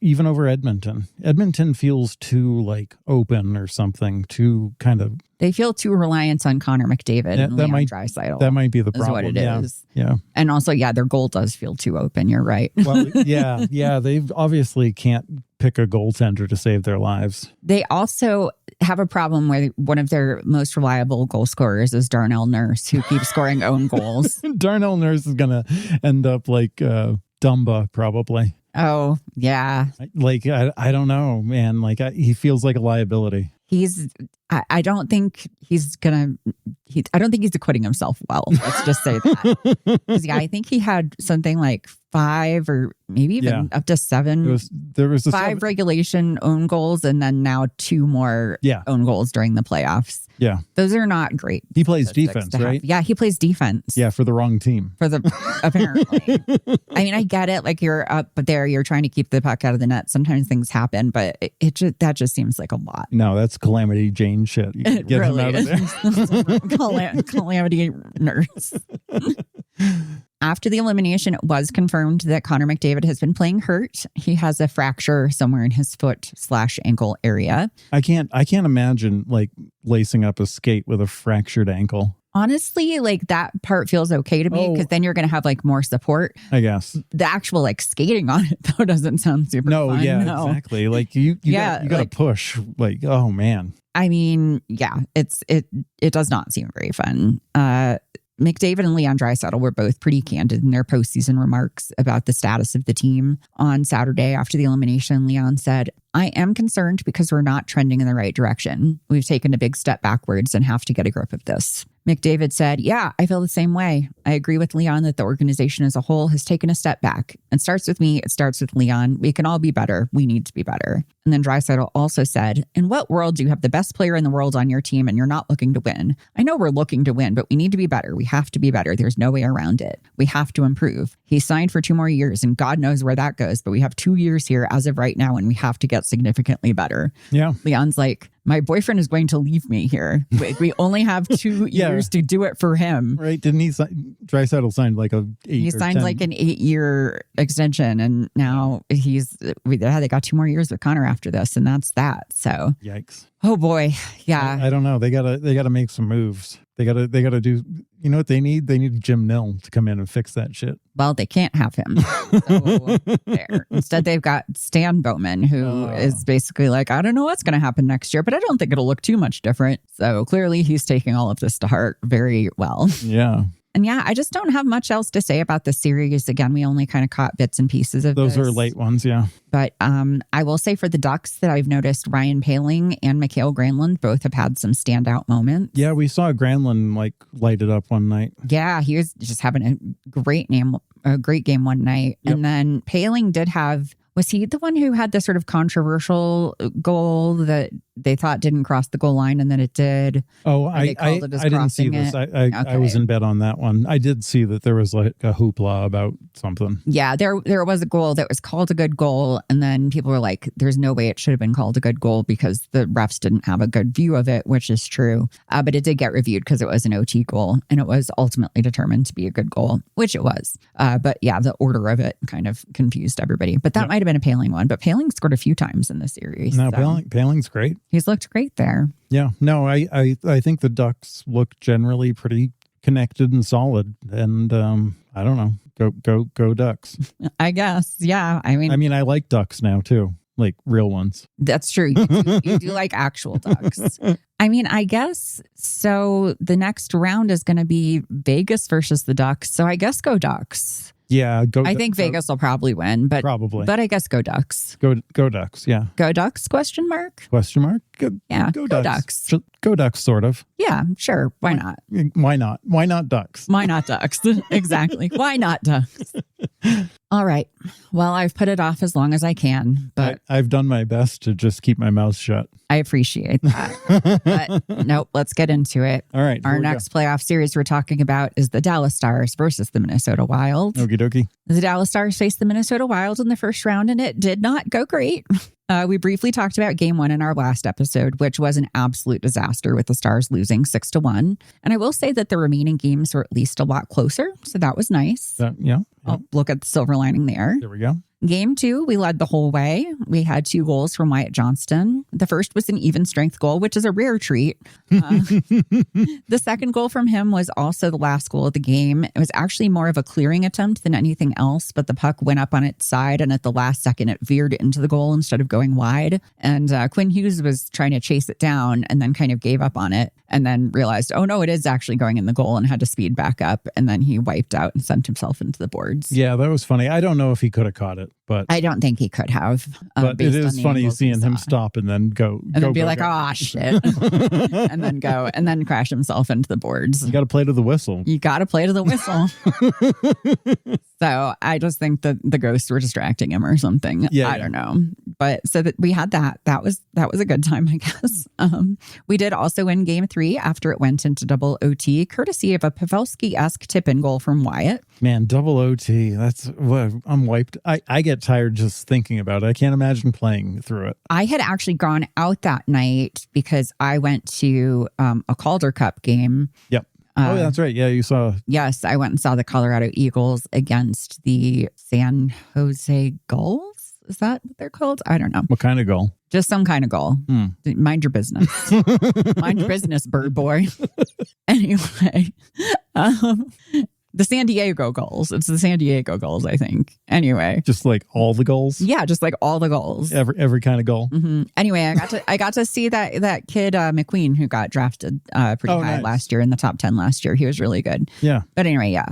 Even over Edmonton. Edmonton feels too open or something, too kind of... They feel too reliant on Connor McDavid and Leon Draisaitl. That might be the problem. Is what it is. Yeah. And also, their goal does feel too open. You're right. Well, yeah. They obviously can't pick a goaltender to save their lives. They also have a problem where one of their most reliable goal scorers is Darnell Nurse, who keeps scoring own goals. Darnell Nurse is going to end up like Dumba, probably. Oh, yeah. I don't know, man. He feels like a liability. I don't think he's acquitting himself well. Let's just say that. Because I think he had something like 5 or maybe even up to 7. There was 5 regulation own goals and then now 2 more own goals during the playoffs. Yeah. Those are not great. He plays defense, right? Yeah, he plays defense. Yeah, for the wrong team. Apparently. I get it. You're up there, you're trying to keep the puck out of the net. Sometimes things happen, but that just seems like a lot. No, that's Calamity Jane shit. You get him out of there. Calamity Nurse. After the elimination, it was confirmed that Connor McDavid has been playing hurt. He has a fracture somewhere in his foot/ankle area. I can't imagine lacing up a skate with a fractured ankle. Honestly, that part feels okay to me because then you're going to have more support. I guess. The actual skating on it though doesn't sound super fun. Exactly. You got to push. Oh man. It does not seem very fun. McDavid and Leon Draisaitl were both pretty candid in their postseason remarks about the status of the team. On Saturday after the elimination, Leon said, "I am concerned because we're not trending in the right direction. We've taken a big step backwards and have to get a grip of this." McDavid said, "Yeah, I feel the same way. I agree with Leon that the organization as a whole has taken a step back. It starts with me. It starts with Leon. We can all be better. We need to be better." And then Draisaitl also said, "In what world do you have the best player in the world on your team and you're not looking to win? I know we're looking to win, but we need to be better. We have to be better. There's no way around it. We have to improve. He signed for 2 more years and God knows where that goes, but we have 2 years here as of right now and we have to get significantly better." Yeah. Leon's like, "My boyfriend is going to leave me here. We only have 2 years to do it for him." Right. Didn't he Draisaitl signed He signed an 8-year extension and now they got 2 more years with Connor after this and that's that. So yikes. Oh boy. Yeah. I don't know. They gotta make some moves. They gotta do, you know what they need? They need Jim Nill to come in and fix that shit. Well, they can't have him. So there. Instead, they've got Stan Bowman, who is basically I don't know what's going to happen next year, but I don't think it'll look too much different. So clearly he's taking all of this to heart very well. Yeah. And I just don't have much else to say about the series. Again, we only kind of caught bits and pieces of those. Those are late ones, yeah. But I will say for the Ducks that I've noticed Ryan Poehling and Mikael Granlund both have had some standout moments. Yeah, we saw Granlund light it up one night. Yeah, he was just having a great game one night. Yep. And then Poehling did have... Was he the one who had the sort of controversial goal that they thought didn't cross the goal line and then it did. Oh, I didn't see this. I was in bed on that one. I did see that there was like a hoopla about something. Yeah, there was a goal that was called a good goal. And then people were like, there's no way it should have been called a good goal because the refs didn't have a good view of it, which is true. But it did get reviewed because it was an OT goal and it was ultimately determined to be a good goal, which it was. But yeah, the order of it kind of confused everybody. But that might have been a Poehling one. But Poehling scored a few times in the series. No, Poehling's great. He's looked great there. Yeah. No, I think the Ducks look generally pretty connected and solid. And I don't know. Go Ducks. I guess. Yeah. I mean, I like Ducks now too. Like real ones. That's true. You do like actual Ducks. I mean, I guess so. The next round is going to be Vegas versus the Ducks. So I guess go Ducks. Yeah, I think Vegas will probably win, but I guess go Ducks. Go Ducks. Yeah. Go Ducks? Question mark. Yeah. Go Ducks. Go Ducks. Sort of. Yeah. Sure. Why not? Why not? Why not Ducks? Why not Ducks? Exactly. Why not Ducks? All right. Well, I've put it off as long as I can, but I've done my best to just keep my mouth shut. I appreciate that. But nope, let's get into it. All right. Our next playoff series we're talking about is the Dallas Stars versus the Minnesota Wild. Okie dokie. The Dallas Stars faced the Minnesota Wild in the first round, and it did not go great. We briefly talked about game one in our last episode, which was an absolute disaster with the Stars losing 6-1. And I will say that the remaining games were at least a lot closer. So that was nice. Yeah. I'll look at the silver lining there. There we go. Game two, we led the whole way. We had 2 goals from Wyatt Johnston. The first was an even strength goal, which is a rare treat. The second goal from him was also the last goal of the game. It was actually more of a clearing attempt than anything else, but the puck went up on its side, and at the last second, it veered into the goal instead of going wide. And Quinn Hughes was trying to chase it down and then kind of gave up on it and then realized, oh no, it is actually going in the goal, and had to speed back up. And then he wiped out and sent himself into the boards. Yeah, that was funny. I don't know if he could have caught it, but I don't think he could have. But it is funny seeing him stop and then go. And then be like, oh, shit. And then go and then crash himself into the boards. You got to play to the whistle. You got to play to the whistle. So I just think that the ghosts were distracting him or something. Yeah, I don't know. But so that we had that. That was a good time, I guess. We did also win game 3 after it went into double OT, courtesy of a Pavelski-esque tip-in goal from Wyatt. Man, double OT. That's what I'm wiped. I get tired just thinking about it. I can't imagine playing through it. I had actually gone out that night because I went to a Calder Cup game. Yep. Oh, that's right. Yeah, you saw. Yes, I went and saw the Colorado Eagles against the San Jose Gulls. Is that what they're called? I don't know. What kind of goal? Just some kind of goal. Mind your business. Mind your business, bird boy. Anyway, the San Diego Gulls. It's the San Diego Gulls, I think. Anyway. Just like all the goals? Yeah, just like all the goals. Every kind of goal. Mm-hmm. Anyway, I got to see that kid McQueen who got drafted pretty high last year in the top 10 last year. He was really good. Yeah. But anyway, yeah,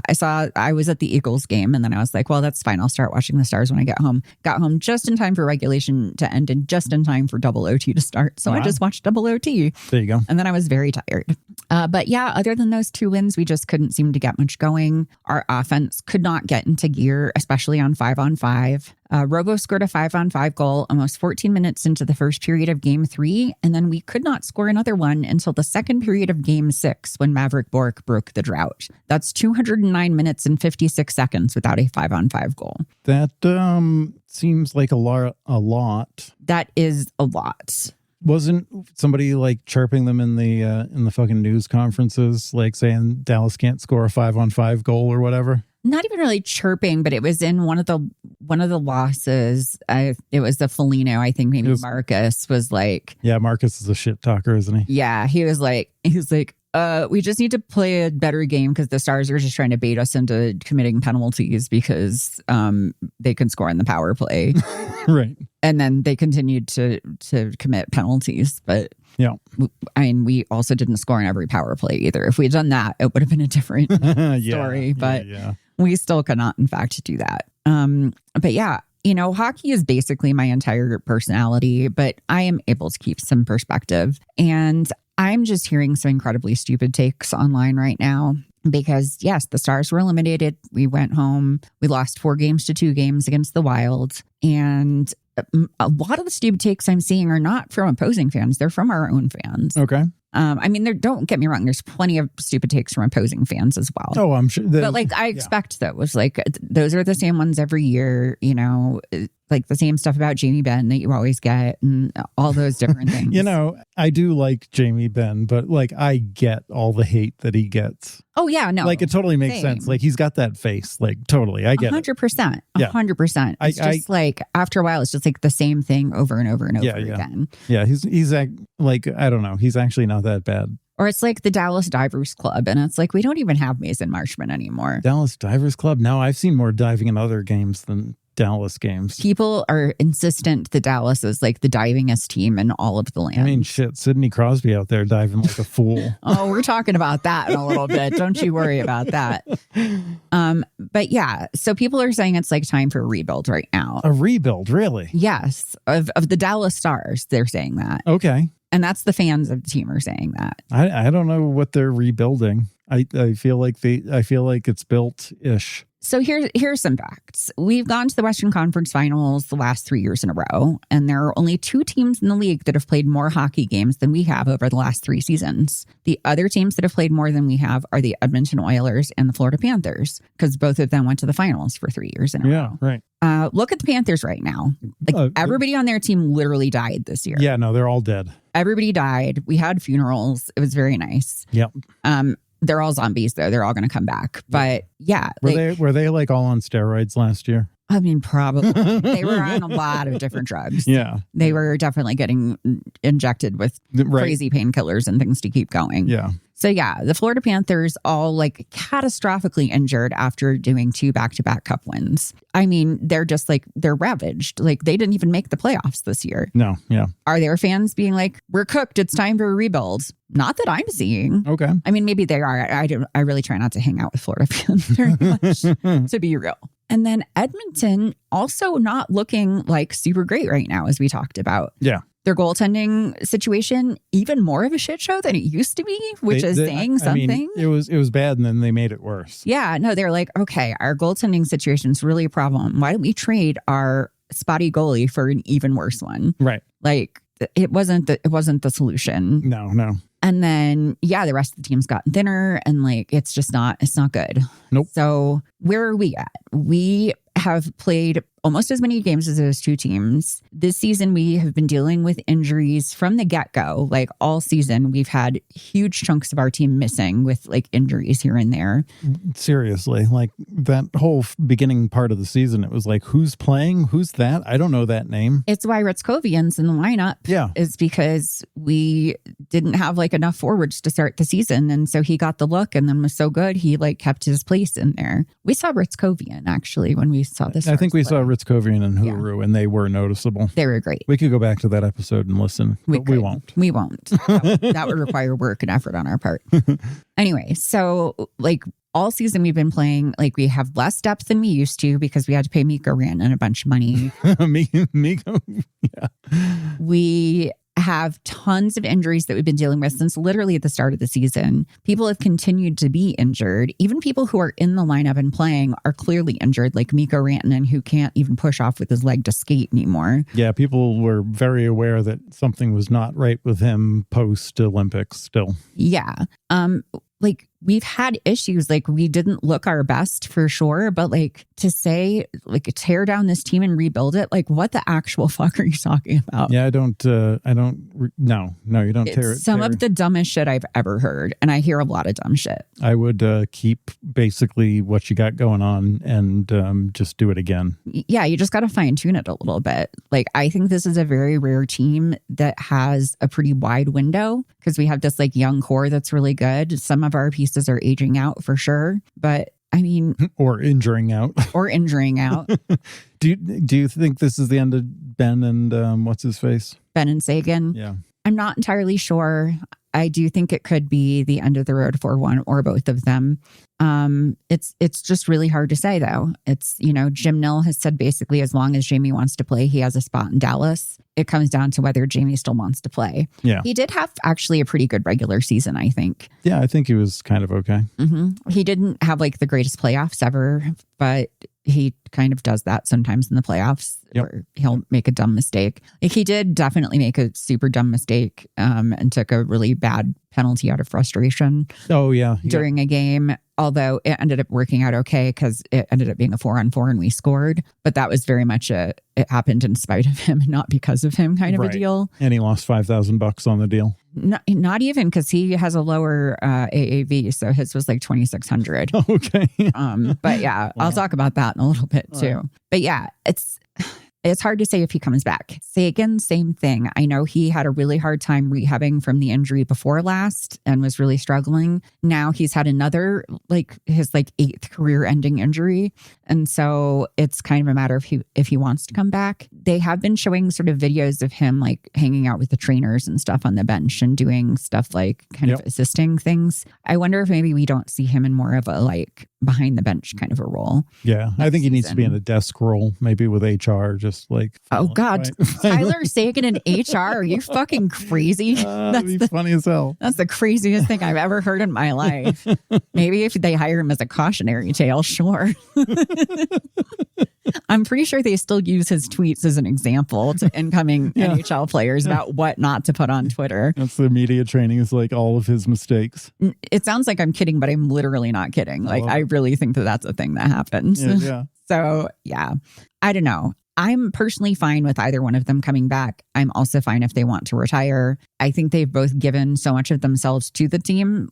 I was at the Eagles game and then I was like, well, that's fine. I'll start watching the Stars when I get home. Got home just in time for regulation to end and just in time for double OT to start. So I just watched double OT. There you go. And then I was very tired. But yeah, other than those 2 wins, we just couldn't seem to get much going. Our offense could not get into gear, especially on 5-on-5. Robo scored a 5-on-5 goal almost 14 minutes into the first period of game 3, and then we could not score another one until the second period of game 6 when Maverick Bourque broke the drought. That's 209 minutes and 56 seconds without a 5-on-5 goal. That seems like a lot. That is a lot. Wasn't somebody like chirping them in the fucking news conferences, like saying Dallas can't score a 5-on-5 goal or whatever? Not even really chirping, but it was in one of the losses. It was the Foligno. I think maybe Marcus was like, yeah, Marcus is a shit talker, isn't he? Yeah, he was like, we just need to play a better game because the Stars are just trying to bait us into committing penalties because they can score in the power play. Right. And then they continued to commit penalties. But yeah, I mean, we also didn't score in every power play either. If we'd done that, it would have been a different story. But we still could not, in fact, do that. But yeah, you know, hockey is basically my entire personality, but I am able to keep some perspective. And I'm just hearing some incredibly stupid takes online right now because, yes, the Stars were eliminated. We went home. We lost 4 games to 2 games against the Wild. And a lot of the stupid takes I'm seeing are not from opposing fans. They're from our own fans. Okay. I mean, don't get me wrong. There's plenty of stupid takes from opposing fans as well. Oh, I'm sure. But like, I expect those. Like, those are the same ones every year. You know, like the same stuff about Jamie Benn that you always get, and all those different things. You know, I do like Jamie Benn, but like, I get all the hate that he gets. Oh yeah, no, like it totally makes sense. Like he's got that face. Like totally, I get 100%. 100%. It's just like after a while, it's just like the same thing over and over and over again. Yeah, he's like, I don't know. He's actually not that bad. Or it's like the Dallas Divers Club, and it's like we don't even have Mason Marshman anymore. Dallas Divers Club? No, I've seen more diving in other games than Dallas games. People are insistent that Dallas is like the divingest team in all of the land. I mean, shit, Sidney Crosby out there diving like a fool. Oh, we're talking about that in a little bit. Don't you worry about that. But yeah, so people are saying it's like time for a rebuild right now. A rebuild, really? Yes, of the Dallas Stars, they're saying that. Okay. And that's the fans of the team are saying that. I don't know what they're rebuilding. I feel like it's built-ish. So here's some facts. We've gone to the Western Conference Finals the last 3 years in a row, and there are only 2 teams in the league that have played more hockey games than we have over the last 3 seasons. The other teams that have played more than we have are the Edmonton Oilers and the Florida Panthers, because both of them went to the finals for 3 years in a row. Yeah, right. Look at the Panthers right now. Like everybody on their team literally died this year. Yeah, no, they're all dead. Everybody died. We had funerals. It was very nice. Yep. They're all zombies, though. They're all going to come back. But yeah. Were they like all on steroids last year? I mean, probably. They were on a lot of different drugs. Yeah. They were definitely getting injected with crazy painkillers and things to keep going. Yeah. So yeah, the Florida Panthers all like catastrophically injured after doing 2 back-to-back cup wins. I mean, they're just like, they're ravaged. Like they didn't even make the playoffs this year. No, yeah. Are their fans being like, we're cooked, it's time for a rebuild? Not that I'm seeing. Okay. I mean, maybe they are. I really try not to hang out with Florida fans very much, to be real. And then Edmonton also not looking like super great right now, as we talked about. Yeah. Their goaltending situation, even more of a shit show than it used to be, which is saying something. I mean, it was bad, and then they made it worse. Yeah, no, they're like, okay, our goaltending situation is really a problem. Why don't we trade our spotty goalie for an even worse one? Right. Like it wasn't the solution. No. And then, yeah, the rest of the team's gotten thinner, and like, it's not good. Nope. So where are we at? We have played almost as many games as those 2 teams. This season, we have been dealing with injuries from the get-go. Like all season, we've had huge chunks of our team missing with like injuries here and there. Seriously, like that whole beginning part of the season, it was like, who's playing? Who's that? I don't know that name. It's why Ritskovian's in the lineup. Yeah. Is because we didn't have like enough forwards to start the season. And so he got the look and then was so good, he like kept his place in there. We saw Ritskovian actually when we saw this. I think we saw Ritskovian and Huru, and they were noticeable. They were great. We could go back to that episode and listen, but we won't. We won't. That would require work and effort on our part. Anyway, so like all season we've been playing, like we have less depth than we used to because we had to pay Mikko Rantanen a bunch of money. Mikko, yeah. We have tons of injuries that we've been dealing with since literally at the start of the season. People have continued to be injured. Even people who are in the lineup and playing are clearly injured, like Mikko Rantanen, who can't even push off with his leg to skate anymore. Yeah, people were very aware that something was not right with him post-Olympics still. Yeah. Like we've had issues, like we didn't look our best for sure, but like to say like tear down this team and rebuild it, like what the actual fuck are you talking about? Yeah, no, you don't tear it. Some of the dumbest shit I've ever heard. And I hear a lot of dumb shit. I would keep basically what you got going on and just do it again. Yeah, you just got to fine tune it a little bit. Like I think this is a very rare team that has a pretty wide window because we have this like young core that's really good. Some of our pieces are aging out for sure, but I mean, or injuring out. Do you think this is the end of Ben and what's his face? Ben and Seguin? Yeah. I'm not entirely sure. I do think it could be the end of the road for one or both of them. It's just really hard to say though. It's, Jim Nill has said basically as long as Jamie wants to play, he has a spot in Dallas. It comes down to whether Jamie still wants to play. Yeah. He did have actually a pretty good regular season, I think. Yeah, I think he was kind of okay. Mm-hmm. He didn't have like the greatest playoffs ever, but he kind of does that sometimes in the playoffs where he'll make a dumb mistake. Like he did definitely make a super dumb mistake and took a really bad penalty out of frustration. During a game, although it ended up working out okay because it ended up being a 4-on-4 and we scored. But that was very much it happened in spite of him and not because of him kind of a deal. And he lost $5,000 on the deal. Not even, because he has a lower AAV, so his was like 2,600. Okay. But yeah, I'll talk about that in a little bit too. Right. But yeah, it's hard to say if he comes back. Seguin, same thing. I know he had a really hard time rehabbing from the injury before last and was really struggling. Now he's had another, his 8th career-ending injury. And so it's kind of a matter of if he wants to come back. They have been showing sort of videos of him hanging out with the trainers and stuff on the bench and doing stuff kind of assisting things. I wonder if maybe we don't see him in more of a behind the bench kind of a role. Yeah, I think he needs to be in a desk role, maybe with HR, just oh God, Tyler Seguin in HR? Are you fucking crazy? That'd be funny as hell. That's the craziest thing I've ever heard in my life. Maybe if they hire him as a cautionary tale, sure. I'm pretty sure they still use his tweets as an example to incoming NHL players about what not to put on Twitter. That's the media training, is all of his mistakes. It sounds like I'm kidding, but I'm literally not kidding. I really think that that's a thing that happens. Yeah. So yeah, I don't know. I'm personally fine with either one of them coming back. I'm also fine if they want to retire. I think they've both given so much of themselves to the team.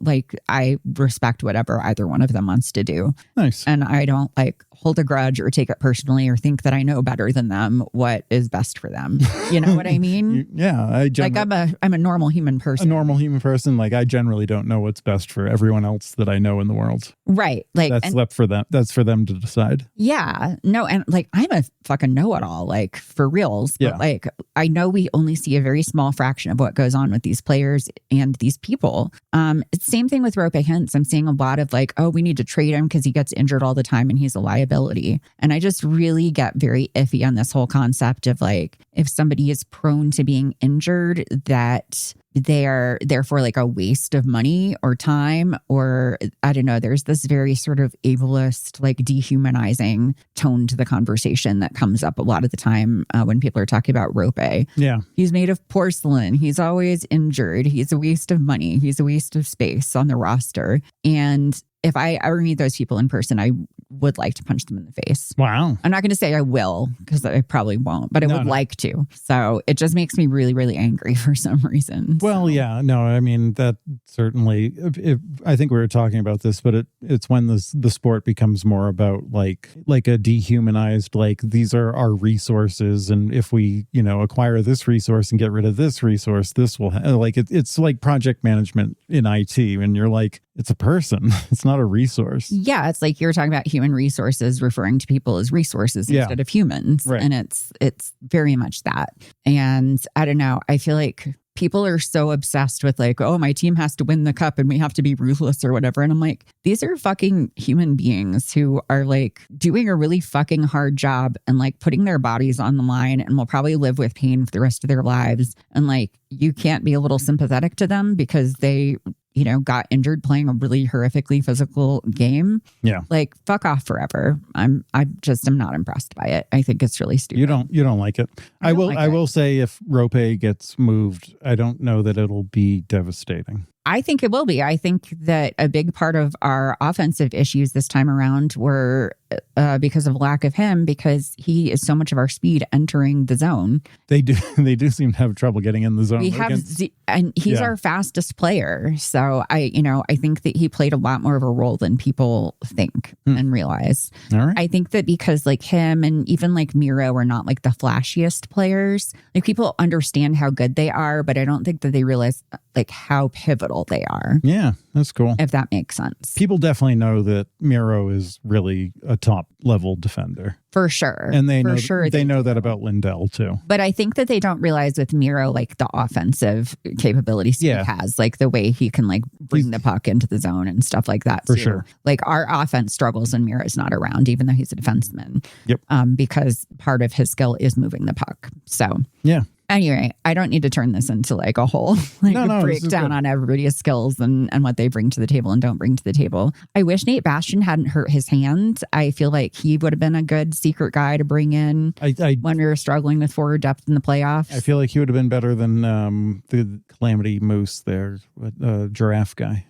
I respect whatever either one of them wants to do. Nice. And I don't hold a grudge or take it personally or think that I know better than them what is best for them. You know what I mean? I'm a normal human person. A normal human person. I generally don't know what's best for everyone else that I know in the world. Right. That's left for them. That's for them to decide. Yeah. No. And I'm a fucking know-it-all, for reals. But I know we only see a very small fraction of what goes on with these players and these people. It's the same thing with Roope Hintz. I'm seeing a lot of we need to trade him because he gets injured all the time and he's a liability. And I just really get very iffy on this whole concept of if somebody is prone to being injured, that they are therefore a waste of money or time, or I don't know, there's this very sort of ableist, dehumanizing tone to the conversation that comes up a lot of the time when people are talking about Roope. Yeah. He's made of porcelain. He's always injured. He's a waste of money. He's a waste of space on the roster. And if I ever meet those people in person, I would like to punch them in the face. Wow. I'm not going to say I will, because I probably won't, but I would like to. So it just makes me really, really angry for some reason. Well, yeah, no, I mean, that certainly, I think we were talking about this, but it's when the sport becomes more about a dehumanized, these are our resources. And if we, acquire this resource and get rid of this resource, this will, it's like project management in IT. And you're it's a person. It's not a resource. Yeah, it's you're talking about human resources, referring to people as resources instead of humans. Right. And it's very much that. And I don't know, I feel people are so obsessed with oh, my team has to win the cup and we have to be ruthless or whatever. And I'm these are fucking human beings who are doing a really fucking hard job and putting their bodies on the line and will probably live with pain for the rest of their lives. And you can't be a little sympathetic to them because they got injured playing a really horrifically physical game. Yeah. Fuck off forever. I'm not impressed by it. I think it's really stupid. You don't like it. I will say if Roope gets moved, I don't know that it'll be devastating. I think it will be. I think that a big part of our offensive issues this time around were because of lack of him, because he is so much of our speed entering the zone. They do seem to have trouble getting in the zone. And he's our fastest player. So I think that he played a lot more of a role than people think and realize. All right. I think that because him and even Miro are not the flashiest players. People understand how good they are, but I don't think that they realize how pivotal they are. Yeah, that's cool. If that makes sense. People definitely know that Miro is really a top level defender. For sure. And they know that about Lindell too. But I think that they don't realize with Miro, the offensive capabilities he has, the way he can bring the puck into the zone and stuff like that. For sure. Our offense struggles when Miro's not around, even though he's a defenseman. Yep. Because part of his skill is moving the puck. So yeah. Anyway, I don't need to turn this into like a whole breakdown on everybody's skills and what they bring to the table and don't bring to the table. I wish Nate Bastian hadn't hurt his hand. I feel like he would have been a good secret guy to bring in when we were struggling with forward depth in the playoffs. I feel like he would have been better than the Calamity Moose there, giraffe guy.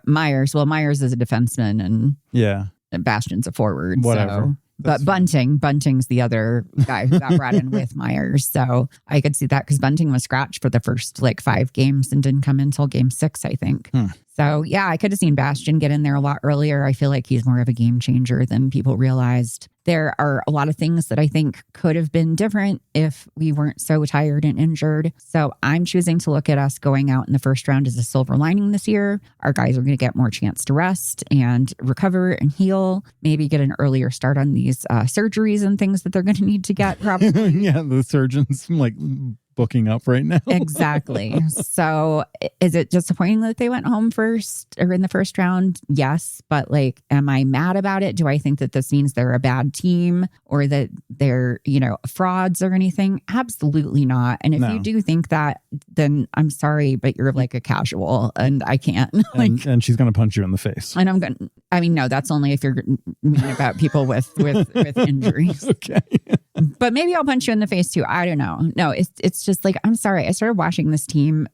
Myers. Well, Myers is a defenseman and yeah, Bastian's a forward. Whatever. So. But Bunting's the other guy who got brought in with Myers. So I could see that because Bunting was scratched for the first 5 games and didn't come in until game 6, I think. So yeah, I could have seen Bastian get in there a lot earlier. I feel like he's more of a game changer than people realized. There are a lot of things that I think could have been different if we weren't so tired and injured. So I'm choosing to look at us going out in the first round as a silver lining this year. Our guys are going to get more chance to rest and recover and heal, maybe get an earlier start on these surgeries and things that they're going to need to get probably. Yeah, the surgeons booking up right now. Exactly. So is it disappointing that they went home first or in the first round? Yes. But am I mad about it? Do I think that this means they're a bad team or that they're, frauds or anything? Absolutely not. And if you do think that, then I'm sorry, but you're a casual and I can't. And she's going to punch you in the face. And I'm going to, no, that's only if you're mean about people with injuries. Okay. But maybe I'll punch you in the face too. I don't know. No, it's just I'm sorry. I started watching this team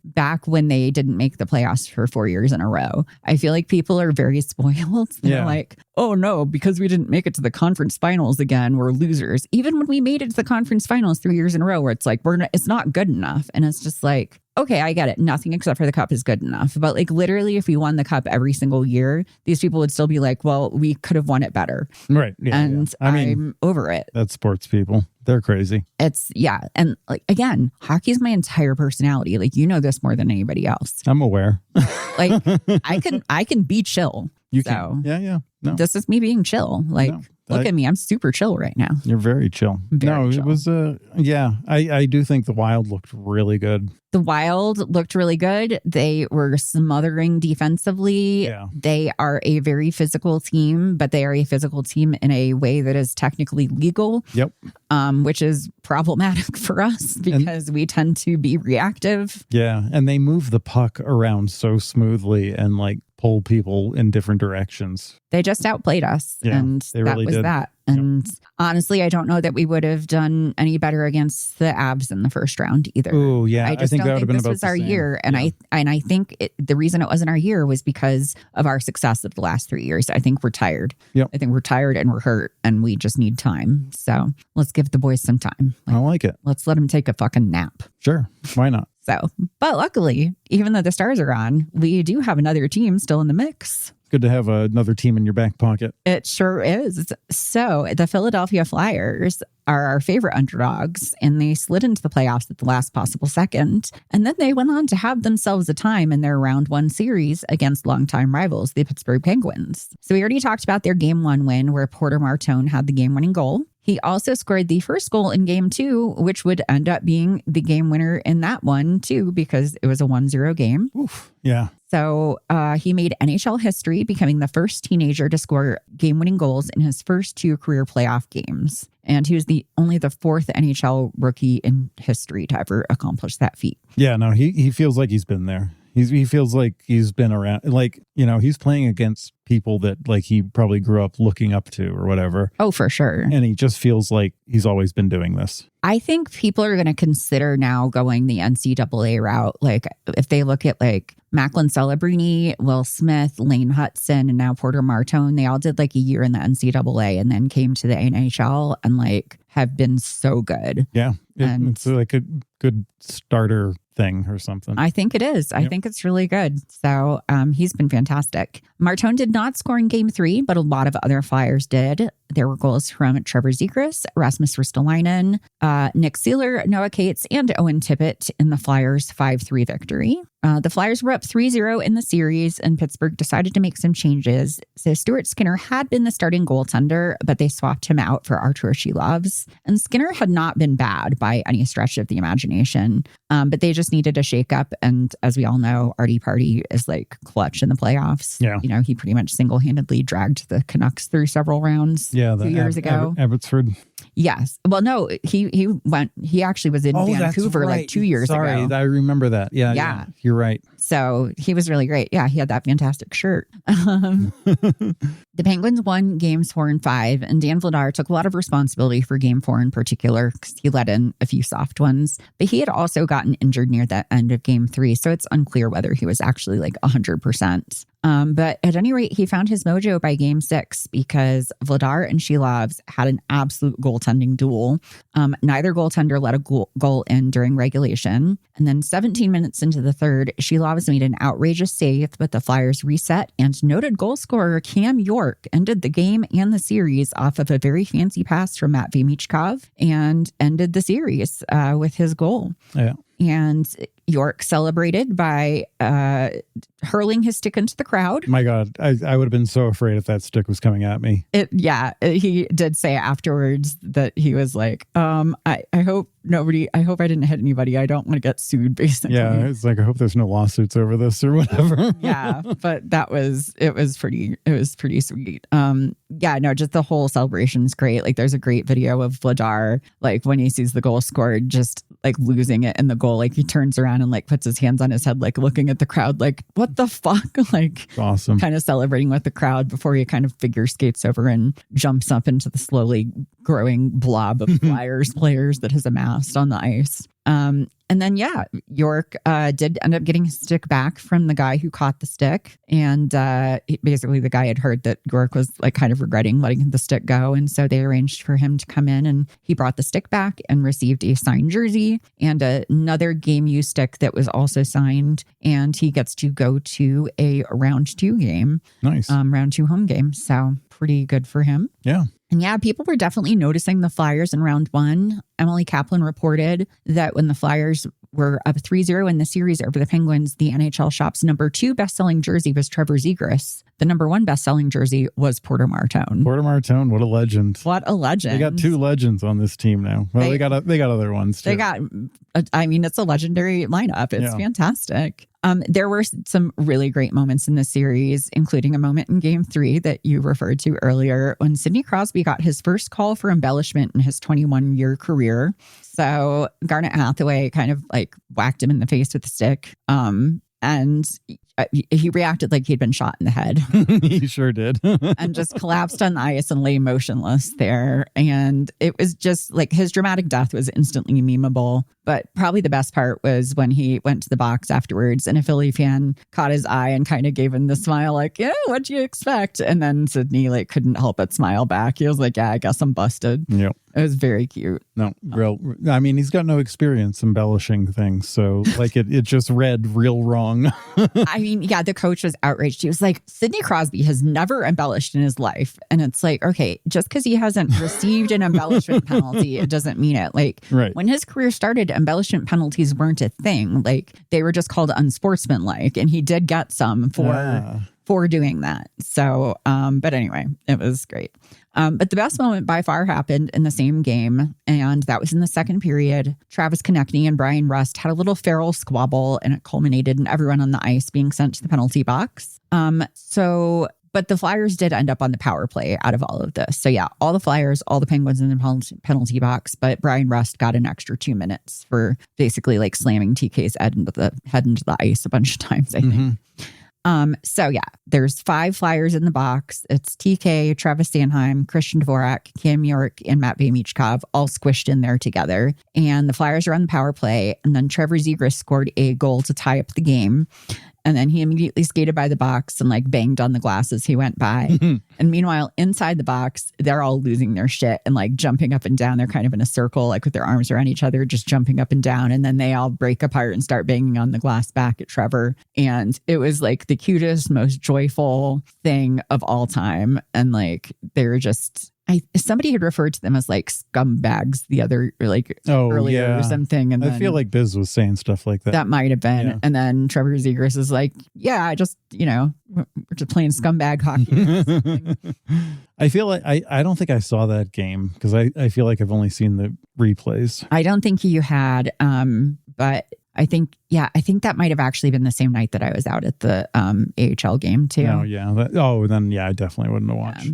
back when they didn't make the playoffs for 4 years in a row. I feel like people are very spoiled. They're oh no, because we didn't make it to the conference finals again, we're losers. Even when we made it to the conference finals 3 years in a row, where it's it's not good enough. And it's just okay, I get it. Nothing except for the cup is good enough. But literally, if we won the cup every single year, these people would still be well, we could have won it better. Right. Yeah, and I'm over it. That's sports people. They're crazy. And again, hockey is my entire personality. This more than anybody else. I'm aware. I can be chill. You can. Yeah. No. This is me being chill. Look at me. I'm super chill right now. You're very chill. Chill. It was, I do think the Wild looked really good. The Wild looked really good. They were smothering defensively. Yeah. They are a very physical team, but they are a physical team in a way that is technically legal. Yep. Which is problematic for us because we tend to be reactive. Yeah. And they move the puck around so smoothly and pull people in different directions. They just outplayed us. Yeah, and they really was did. That. And honestly, I don't know that we would have done any better against the Abs in the first round either. Oh, yeah. I think that would have been this about was the our same. year. And I think the reason it wasn't our year was because of our success of the last 3 years. I think we're tired. Yep. I think we're tired and we're hurt and we just need time. So let's give the boys some time. I like it. Let's let them take a fucking nap. Sure. Why not? So, but luckily, even though the Stars are on, we do have another team still in the mix. Good to have another team in your back pocket. It sure is. So the Philadelphia Flyers are our favorite underdogs, and they slid into the playoffs at the last possible second. And then they went on to have themselves a time in their round 1 series against longtime rivals, the Pittsburgh Penguins. So we already talked about their game 1 win where Porter Martone had the game-winning goal. He also scored the first goal in game 2, which would end up being the game winner in that one, too, because it was a 1-0 game. Oof. Yeah. So he made NHL history, becoming the first teenager to score game-winning goals in his first 2 career playoff games. And he was only the 4th NHL rookie in history to ever accomplish that feat. Yeah, no, he feels like he's been there. He feels like he's been around, he's playing against people that he probably grew up looking up to or whatever. Oh, for sure. And he just feels like he's always been doing this. I think people are going to consider now going the NCAA route. If they look at Macklin Celebrini, Will Smith, Lane Hudson, and now Porter Martone, they all did a year in the NCAA and then came to the NHL and have been so good. Yeah. It's a good starter thing or something. I think it is. I think it's really good. So he's been fantastic. Martone did not score in game 3, but a lot of other Flyers did. There were goals from Trevor Zegras, Rasmus Ristolainen, Nick Seeler, Noah Cates, and Owen Tippett in the Flyers' 5-3 victory. The Flyers were up 3-0 in the series, and Pittsburgh decided to make some changes. So Stuart Skinner had been the starting goaltender, but they swapped him out for Artur Shilovs. And Skinner had not been bad by any stretch of the imagination, but they just needed a shakeup. And as we all know, Artie Party is clutch in the playoffs. Yeah. He pretty much single-handedly dragged the Canucks through several rounds. Yeah, 2 years ago. Abbotsford. Yes. Well, no, he actually was in Vancouver like 2 years ago. Sorry, I remember that. Yeah. You're right. So he was really great. Yeah, he had that fantastic shirt. The Penguins won games 4 and 5, and Dan Vladar took a lot of responsibility for game 4 in particular because he let in a few soft ones. But he had also gotten injured near the end of game 3, so it's unclear whether he was actually like 100%. But at any rate, he found his mojo by game 6 because Vladar and Shilovs had an absolute goaltending duel. Neither goaltender let a goal in during regulation. And then 17 minutes into the third, Shilovs made an outrageous save, but the Flyers reset, and noted goal scorer Cam York ended the game and the series off of a very fancy pass from Matvei Michkov and ended the series with his goal. Yeah. And York celebrated by hurling his stick into the crowd. My God, I would have been so afraid if that stick was coming at me. He did say afterwards that he was like, I hope I didn't hit anybody. I don't want to get sued, basically. Yeah, it's like, I hope there's no lawsuits over this or whatever. Yeah, but it was pretty sweet. Just the whole celebration is great. Like, there's a great video of Vladar, like when he sees the goal scored, just like losing it in the goal. Like, he turns around and like puts his hands on his head, like looking at the crowd, like, what the fuck? Like, awesome. Kind of celebrating with the crowd before he kind of figure skates over and jumps up into the slowly growing blob of Flyers players that has amassed on the ice. And then, York did end up getting his stick back from the guy who caught the stick. And basically the guy had heard that York was like kind of regretting letting the stick go. And so they arranged for him to come in, and he brought the stick back and received a signed jersey and another game used stick that was also signed. And he gets to go to a round 2 game. Nice. Round 2 home game. So pretty good for him. Yeah. And people were definitely noticing the Flyers in round 1. Emily Kaplan reported that when the Flyers were up 3-0 in the series over the Penguins, the NHL Shop's number 2 best-selling jersey was Trevor Zegras. The number 1 best-selling jersey was Porter Martone. Porter Martone, what a legend. What a legend. They got 2 legends on this team now. Well, they got other ones too. It's a legendary lineup. It's fantastic. There were some really great moments in the series, including a moment in game 3 that you referred to earlier when Sidney Crosby got his first call for embellishment in his 21-year career. So Garnet Hathaway kind of like whacked him in the face with a stick. And he reacted like he'd been shot in the head. He sure did. And just collapsed on the ice and lay motionless there. And it was just like his dramatic death was instantly memeable. But probably the best part was when he went to the box afterwards and a Philly fan caught his eye and kind of gave him the smile like, yeah, what'd you expect? And then Sidney like couldn't help but smile back. He was like, yeah, I guess I'm busted. Yep. It was very cute. No, I mean, he's got no experience embellishing things. So like it just read real wrong. I mean, the coach was outraged. He was like, Sidney Crosby has never embellished in his life. And it's like, okay, just because he hasn't received an embellishment penalty, it doesn't mean it. Like when his career started, embellishment penalties weren't a thing. Like they were just called unsportsmanlike. And he did get some for doing that. So, but anyway, it was great. But the best moment by far happened in the same game, and that was in the second period. Travis Konechny and Brian Rust had a little feral squabble, and it culminated in everyone on the ice being sent to the penalty box. But the Flyers did end up on the power play out of all of this. So all the Flyers, all the Penguins in the penalty box, but Brian Rust got an extra 2 minutes for basically like slamming TK's head into the ice a bunch of times, I think. There's 5 Flyers in the box. It's TK, Travis Sanheim, Christian Dvorak, Cam York, and Matvei Michkov all squished in there together. And the Flyers are on the power play. And then Trevor Zegras scored a goal to tie up the game. And then he immediately skated by the box and like banged on the glass as he went by. And meanwhile, inside the box, they're all losing their shit and like jumping up and down. They're kind of in a circle, like with their arms around each other, just jumping up and down. And then they all break apart and start banging on the glass back at Trevor. And it was like the cutest, most joyful thing of all time. And like, they were just... somebody had referred to them as like scumbags earlier or something. And I feel like Biz was saying stuff like that. That might have been. Yeah. And then Trevor Zegras is like, I just, we're just playing scumbag hockey. I feel like I don't think I saw that game because I feel like I've only seen the replays. I don't think you had, but I think that might have actually been the same night that I was out at the AHL game too. Oh, yeah. Then I definitely wouldn't have watched.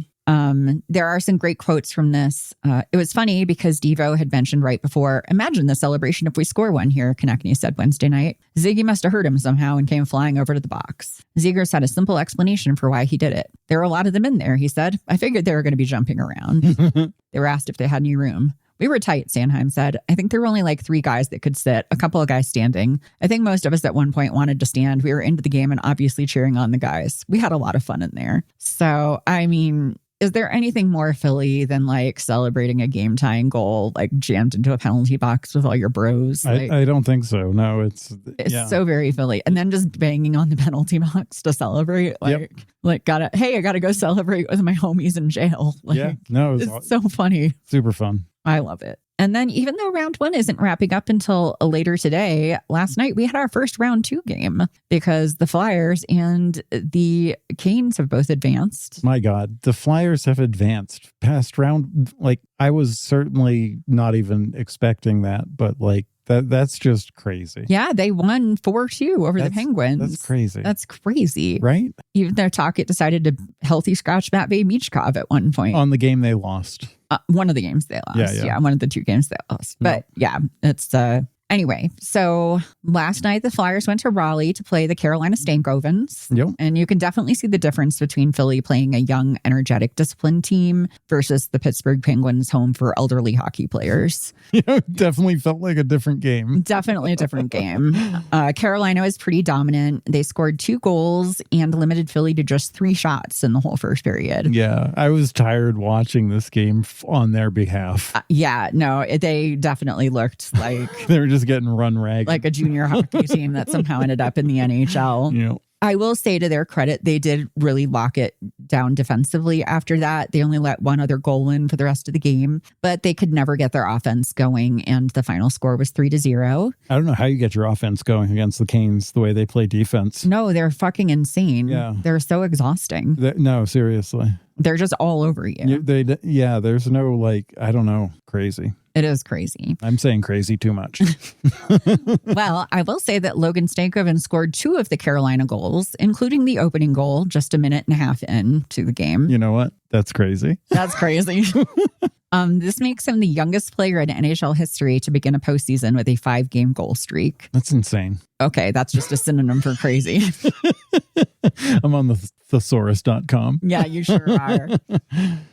There are some great quotes from this. It was funny because Devo had mentioned right before, imagine the celebration if we score one here, Konechny said Wednesday night. Ziggy must have heard him somehow and came flying over to the box. Zegers had a simple explanation for why he did it. There were a lot of them in there, he said. I figured they were going to be jumping around. They were asked if they had any room. We were tight, Sanheim said. I think there were only like 3 guys that could sit, a couple of guys standing. I think most of us at one point wanted to stand. We were into the game and obviously cheering on the guys. We had a lot of fun in there. So, I mean, is there anything more Philly than like celebrating a game-tying goal, like jammed into a penalty box with all your bros? Like, I don't think so. No, it's so very Philly. And then just banging on the penalty box to celebrate. Like, I gotta go celebrate with my homies in jail. Like, it's so funny. Super fun. I love it. And then even though round 1 isn't wrapping up until later today, last night we had our first round 2 game because the Flyers and the Canes have both advanced. My God, the Flyers have advanced past round. Like, I was certainly not even expecting that, but like, that's just crazy. Yeah, they won 4-2 over the Penguins. That's crazy. That's crazy. Right? Even though Tocchet decided to healthy scratch Matvei Michkov at one point. On the game they lost. One of the games they lost. Yeah, one of the 2 games they lost. But yeah, it's anyway. So last night the Flyers went to Raleigh to play the Carolina Stankovens. Yep. And you can definitely see the difference between Philly playing a young, energetic, disciplined team versus the Pittsburgh Penguins home for elderly hockey players. Yeah, definitely felt like a different game. Definitely a different game. Carolina was pretty dominant. They scored 2 goals and limited Philly to just 3 shots in the whole first period. Yeah, I was tired watching this game on their behalf. They definitely looked like they were just getting run ragged. Like a junior hockey team that somehow ended up in the NHL. Yeah. I will say to their credit, they did really lock it down defensively after that. They only let 1 other goal in for the rest of the game, but they could never get their offense going. And the final score was 3-0. I don't know how you get your offense going against the Canes the way they play defense. No, they're fucking insane. Yeah. They're so exhausting. No, seriously. They're just all over you. There's no like, I don't know, crazy. It is crazy. I'm saying crazy too much. Well, I will say that Logan Stankoven scored 2 of the Carolina goals, including the opening goal just a minute and a half into the game. You know what? That's crazy. That's crazy. This makes him the youngest player in NHL history to begin a postseason with a 5-game goal streak. That's insane. Okay, that's just a synonym for crazy. I'm on the thesaurus.com. Yeah, you sure are.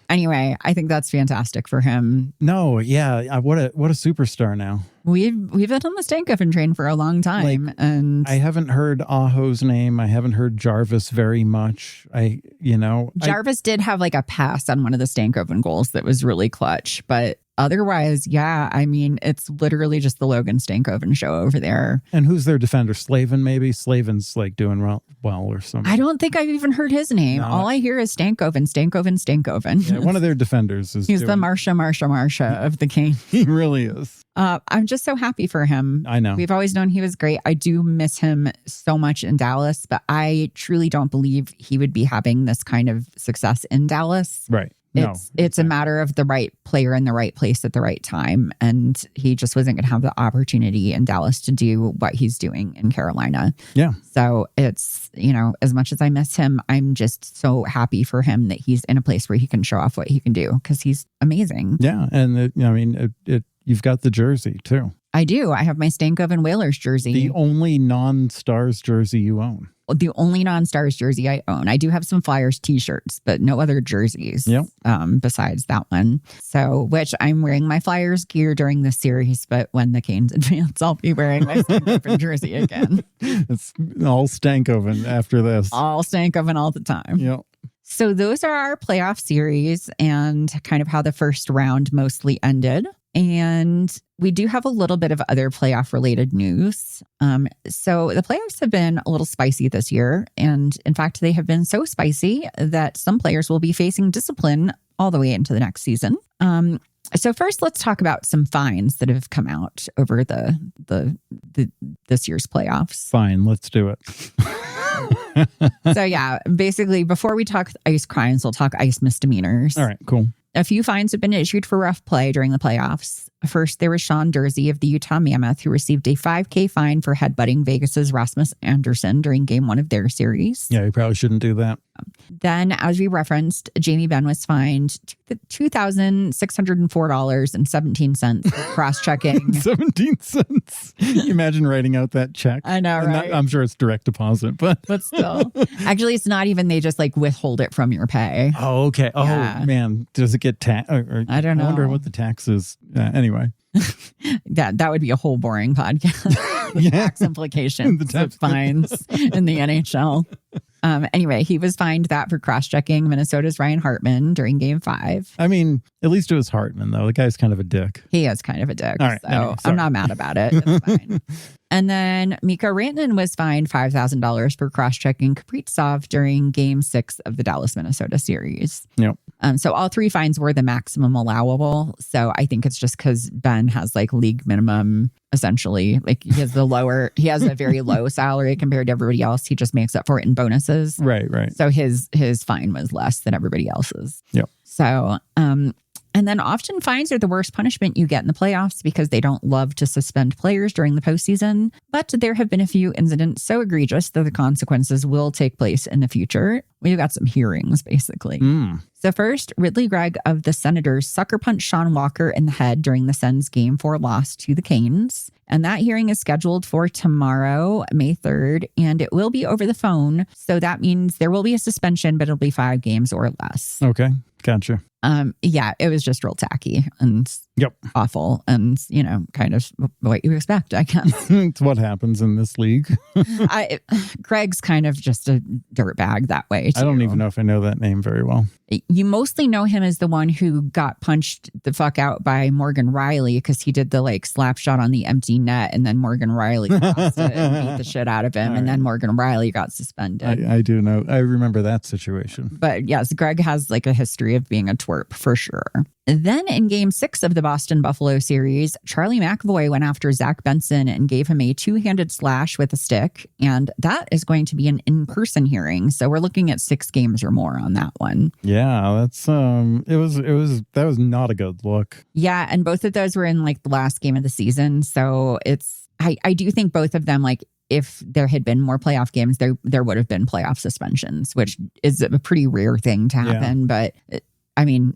Anyway, I think that's fantastic for him. No, yeah, what a superstar now. We've been on the Stankoven train for a long time, and I haven't heard Aho's name. I haven't heard Jarvis very much. Jarvis did have like a pass on one of the Stankoven goals that was really clutch, but otherwise, yeah, I mean, it's literally just the Logan Stankoven show over there. And who's their defender? Slavin, maybe? Slavin's like doing well or something. I don't think I've even heard his name. No. All I hear is Stankoven. Yeah, one of their defenders is He's the Marsha of the Canes. He really is. I'm just so happy for him. I know. We've always known he was great. I do miss him so much in Dallas, but I truly don't believe he would be having this kind of success in Dallas. Right. It's a matter of the right player in the right place at the right time. And he just wasn't going to have the opportunity in Dallas to do what he's doing in Carolina. Yeah. So it's, as much as I miss him, I'm just so happy for him that he's in a place where he can show off what he can do because he's amazing. Yeah. And you've got the jersey too. I do. I have my Stankoven Whalers jersey. The only non-Stars jersey you own. The only non-Stars jersey I own. I do have some Flyers t-shirts, but no other jerseys besides that one. So, which I'm wearing my Flyers gear during this series, but when the Canes advance, I'll be wearing my Stankoven jersey again. It's all Stankoven after this. All Stankoven all the time. Yep. So those are our playoff series and kind of how the first round mostly ended. And we do have a little bit of other playoff related news. So the playoffs have been a little spicy this year. And in fact, they have been so spicy that some players will be facing discipline all the way into the next season. So first, let's talk about some fines that have come out over this year's playoffs. Fine, let's do it. So yeah, basically, before we talk ice crimes, we'll talk ice misdemeanors. All right, cool. A few fines have been issued for rough play during the playoffs. First, there was Sean Dursey of the Utah Mammoth, who received a $5,000 fine for headbutting Vegas's Rasmus Anderson during Game 1 of their series. Yeah, you probably shouldn't do that. Then, as we referenced, Jamie Benn was fined $2,604.17 for cross-checking. 17 cents. You imagine writing out that check. I know, right? I'm sure it's direct deposit, but still. Actually, it's not even. They just like withhold it from your pay. Oh, okay. Oh, man. Does it get taxed? I don't know. I wonder what the tax is. Anyway. That would be a whole boring podcast. The tax implications, the tax fines in the NHL. Anyway, he was fined that for cross-checking Minnesota's Ryan Hartman during Game 5. I mean, at least it was Hartman, though. The guy's kind of a dick. He is kind of a dick. All right, so anyway, I'm not mad about it. It's fine. And then Mikko Rantanen was fined $5,000 for cross-checking Kaprizov during Game 6 of the Dallas-Minnesota series. Yep. So all three fines were the maximum allowable. So I think it's just because Ben has like league minimum, essentially. Like he has a very low salary compared to everybody else. He just makes up for it in bonuses. Right. So his fine was less than everybody else's. Yep. So, and then often fines are the worst punishment you get in the playoffs because they don't love to suspend players during the postseason. But there have been a few incidents so egregious that the consequences will take place in the future. We've got some hearings, basically. So first, Ridley Gregg of the Senators sucker punched Sean Walker in the head during the Sens' Game 4 loss to the Canes. And that hearing is scheduled for tomorrow, May 3rd, and it will be over the phone. So that means there will be a suspension, but it'll be 5 games or less. Okay, gotcha. Yeah, it was just real tacky and awful and, kind of what you expect, I guess. It's what happens in this league. Greg's kind of just a dirtbag that way, too. I don't even know if I know that name very well. You mostly know him as the one who got punched the fuck out by Morgan Riley because he did the slap shot on the empty net, and then Morgan Riley crossed it and beat the shit out of him, and then Morgan Riley got suspended. I do know. I remember that situation. But yes, Greg has a history of being a twerp for sure. Then in Game 6 of the Boston-Buffalo series, Charlie McAvoy went after Zach Benson and gave him a 2-handed slash with a stick. And that is going to be an in-person hearing. So we're looking at 6 games or more on that one. Yeah, that's that was not a good look. Yeah, and both of those were in the last game of the season. So I do think both of them, if there had been more playoff games, there would have been playoff suspensions, which is a pretty rare thing to happen. Yeah. But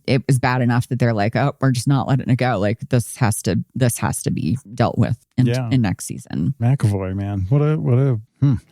it was bad enough that they're oh, we're just not letting it go. This has to be dealt with in next season. McAvoy, man, what a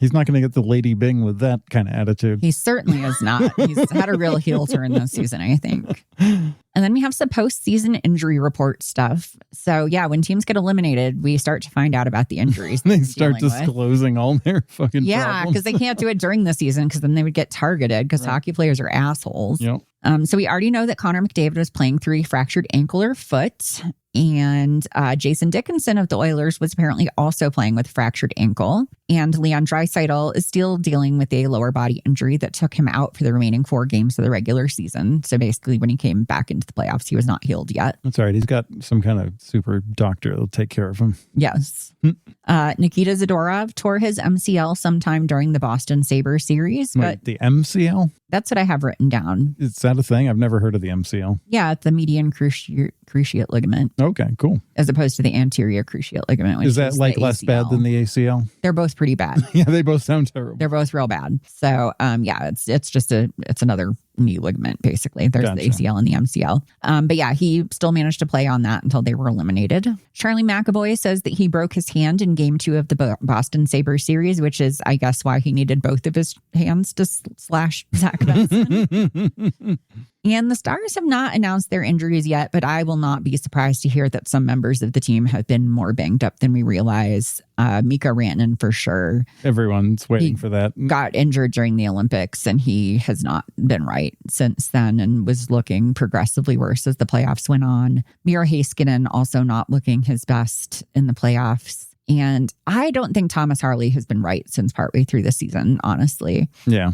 he's not going to get the Lady Bing with that kind of attitude. He certainly is not. He's had a real heel turn this season, I think. And then we have some postseason injury report stuff. So yeah, when teams get eliminated, we start to find out about the injuries. They start disclosing all their fucking problems. Because they can't do it during the season because then they would get targeted because hockey players are assholes. Yep. So we already know that Connor McDavid was playing through a fractured ankle or foot. And Jason Dickinson of the Oilers was apparently also playing with a fractured ankle. And Leon Draisaitl is still dealing with a lower body injury that took him out for the remaining 4 games of the regular season. So basically, when he came back into the playoffs, he was not healed yet. That's all right. He's got some kind of super doctor that'll take care of him. Yes. Nikita Zadorov tore his MCL sometime during the Boston Sabres series. Wait, the MCL? That's what I have written down. Is that a thing? I've never heard of the MCL. Yeah, it's the median cruciate ligament. Okay, cool. As opposed to the anterior cruciate ligament. Which is that less bad than the ACL? They're both pretty bad. Yeah, they both sound terrible. They're both real bad. So, it's just it's another knee ligament, basically. There's the ACL and the MCL. But yeah, he still managed to play on that until they were eliminated. Charlie McAvoy says that he broke his hand in Game 2 of the Boston Sabres series, which is, I guess, why he needed both of his hands to slash Zach Benson. And the Stars have not announced their injuries yet, but I will not be surprised to hear that some members of the team have been more banged up than we realize. Mikko Rantanen, for sure. Everyone's waiting for that. Got injured during the Olympics, and he has not been right since then and was looking progressively worse as the playoffs went on. Miro Heiskanen also not looking his best in the playoffs. And I don't think Thomas Harley has been right since partway through the season, honestly. Yeah.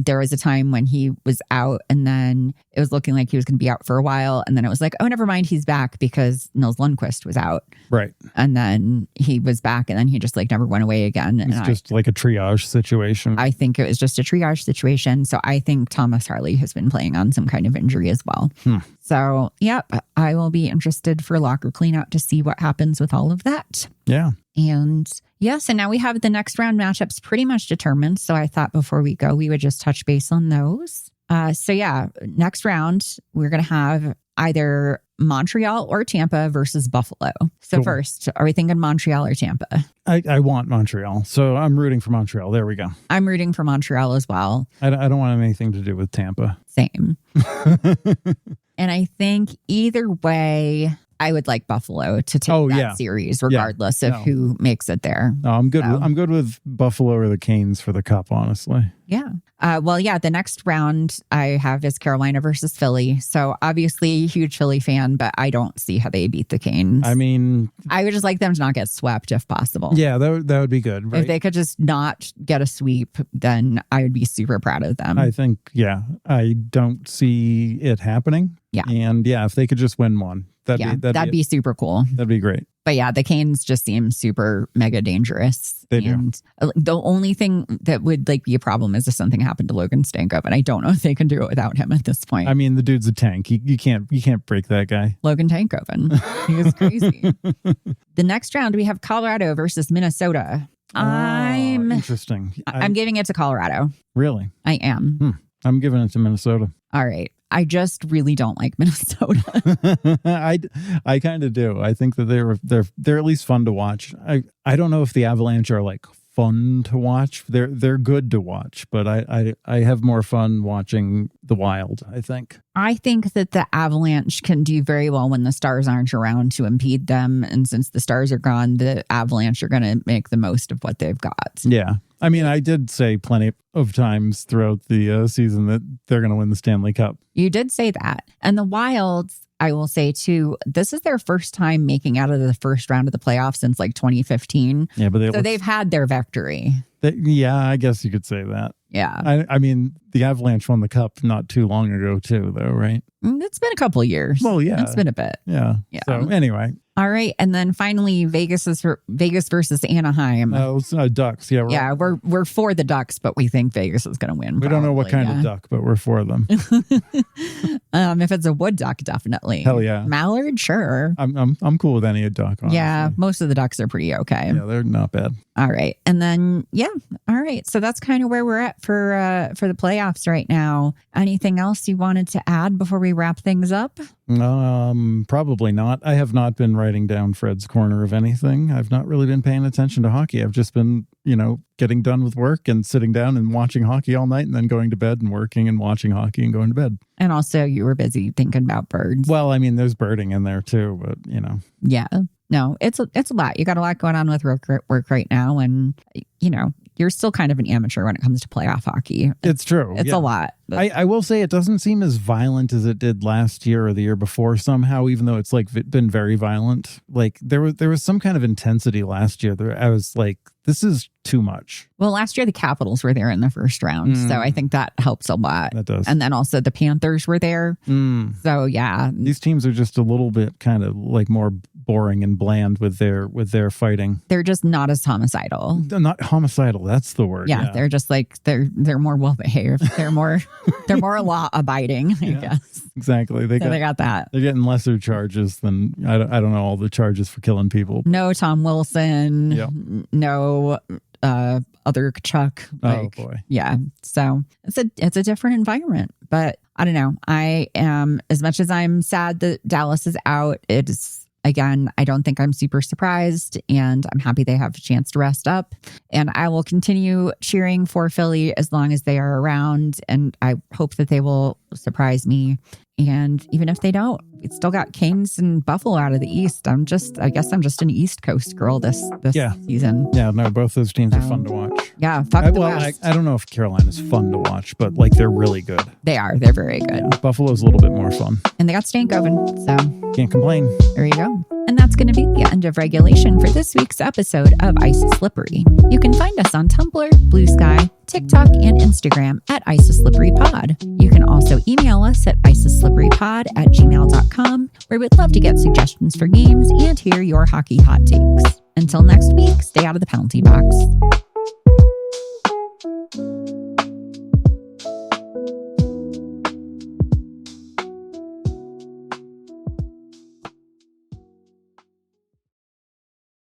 There was a time when he was out and then it was looking like he was going to be out for a while. And then it was oh, never mind, he's back because Nils Lundqvist was out. Right. And then he was back and then he just never went away again. It's just a triage situation. I think it was just a triage situation. So I think Thomas Harley has been playing on some kind of injury as well. So, yep, I will be interested for locker cleanout to see what happens with all of that. Yeah. And so now we have the next round matchups pretty much determined. So I thought before we go, we would just touch base on those. Next round, we're going to have either Montreal or Tampa versus Buffalo. So Cool. First, are we thinking Montreal or Tampa? I want Montreal. So I'm rooting for Montreal. There we go. I'm rooting for Montreal as well. I don't want anything to do with Tampa. Same. And I think either way, I would like Buffalo to take that series, regardless of who makes it there. No, I'm good. I'm good with Buffalo or the Canes for the cup, honestly. Yeah. The next round I have is Carolina versus Philly. So obviously, huge Philly fan, but I don't see how they beat the Canes. I mean, I would just like them to not get swept if possible. Yeah, that would be good. Right? If they could just not get a sweep, then I would be super proud of them. I think, I don't see it happening. Yeah. And if they could just win one, that'd be super cool. That'd be great. But the Canes just seem super mega dangerous. They do. And the only thing that would be a problem is if something happened to Logan Stankovens. I don't know if they can do it without him at this point. I mean, the dude's a tank. You can't break that guy. Logan Stankovens. He is crazy. The next round we have Colorado versus Minnesota. Interesting. I'm giving it to Colorado. Really? I am. I'm giving it to Minnesota. All right. I just really don't like Minnesota. I kind of do. I think that they're at least fun to watch. I don't know if the Avalanche are fun to watch. They're good to watch, but I have more fun watching the Wild, I think. I think that the Avalanche can do very well when the Stars aren't around to impede them. And since the Stars are gone, the Avalanche are going to make the most of what they've got. Yeah. I mean, I did say plenty of times throughout the season that they're going to win the Stanley Cup. You did say that. And the Wilds, I will say too, this is their first time making out of the first round of the playoffs since 2015. Yeah, but they've had their victory. I guess you could say that. Yeah. I mean, the Avalanche won the cup not too long ago too, though, right? It's been a couple of years. Well, yeah. It's been a bit. Yeah. So anyway. All right. And then finally, Vegas versus Anaheim. It's Ducks. Yeah. We're for the Ducks, but we think Vegas is going to win. We don't know what kind of duck, but we're for them. If it's a wood duck, definitely. Hell yeah. Mallard, sure. I'm cool with any duck, honestly. Yeah. Most of the ducks are pretty okay. Yeah, they're not bad. All right. And then, all right. So that's kind of where we're at for the playoffs right now. Anything else you wanted to add before we wrap things up? Probably not. I have not been writing down Fred's corner of anything. I've not really been paying attention to hockey. I've just been, getting done with work and sitting down and watching hockey all night and then going to bed and working and watching hockey and going to bed. And also you were busy thinking about birds. Well, I mean, there's birding in there too, but Yeah. No, it's a lot. You got a lot going on with work right now. And, you're still kind of an amateur when it comes to playoff hockey. It's true. It's a lot. I will say it doesn't seem as violent as it did last year or the year before somehow, even though it's been very violent. There was some kind of intensity last year. I was like, this is too much. Well, last year the Capitals were there in the first round. So I think that helps a lot. That does. And then also the Panthers were there. So yeah. These teams are just a little bit kind of more boring and bland with their fighting. They're just not as homicidal. They're not homicidal. That's the word. Yeah. They're just they're more well behaved. They're more law abiding, I guess. Exactly. They got that. They're getting lesser charges than I don't know all the charges for killing people. No Tom Wilson. Yep. No other Chuck. Oh boy. Yeah. So it's a different environment. But I don't know. I am, as much as I'm sad that Dallas is out, again, I don't think I'm super surprised, and I'm happy they have a chance to rest up. And I will continue cheering for Philly as long as they are around, and I hope that they will surprise me. And even if they don't, it's still got Canes and Buffalo out of the East. I guess I'm just an East Coast girl this season. Yeah, no, both those teams are fun to watch. Yeah, fuck the West. I don't know if Carolina's fun to watch, but they're really good. They are. They're very good. Yeah, Buffalo's a little bit more fun. And they got Stankoven, so can't complain. There you go. And that's going to be the end of regulation for this week's episode of Ice is Slippery. You can find us on Tumblr, Blue Sky, TikTok, and Instagram at IceIsSlipperyPod. You can also email us at IceIsSlipperyPod@gmail.com, where we'd love to get suggestions for games and hear your hockey hot takes. Until next week, stay out of the penalty box.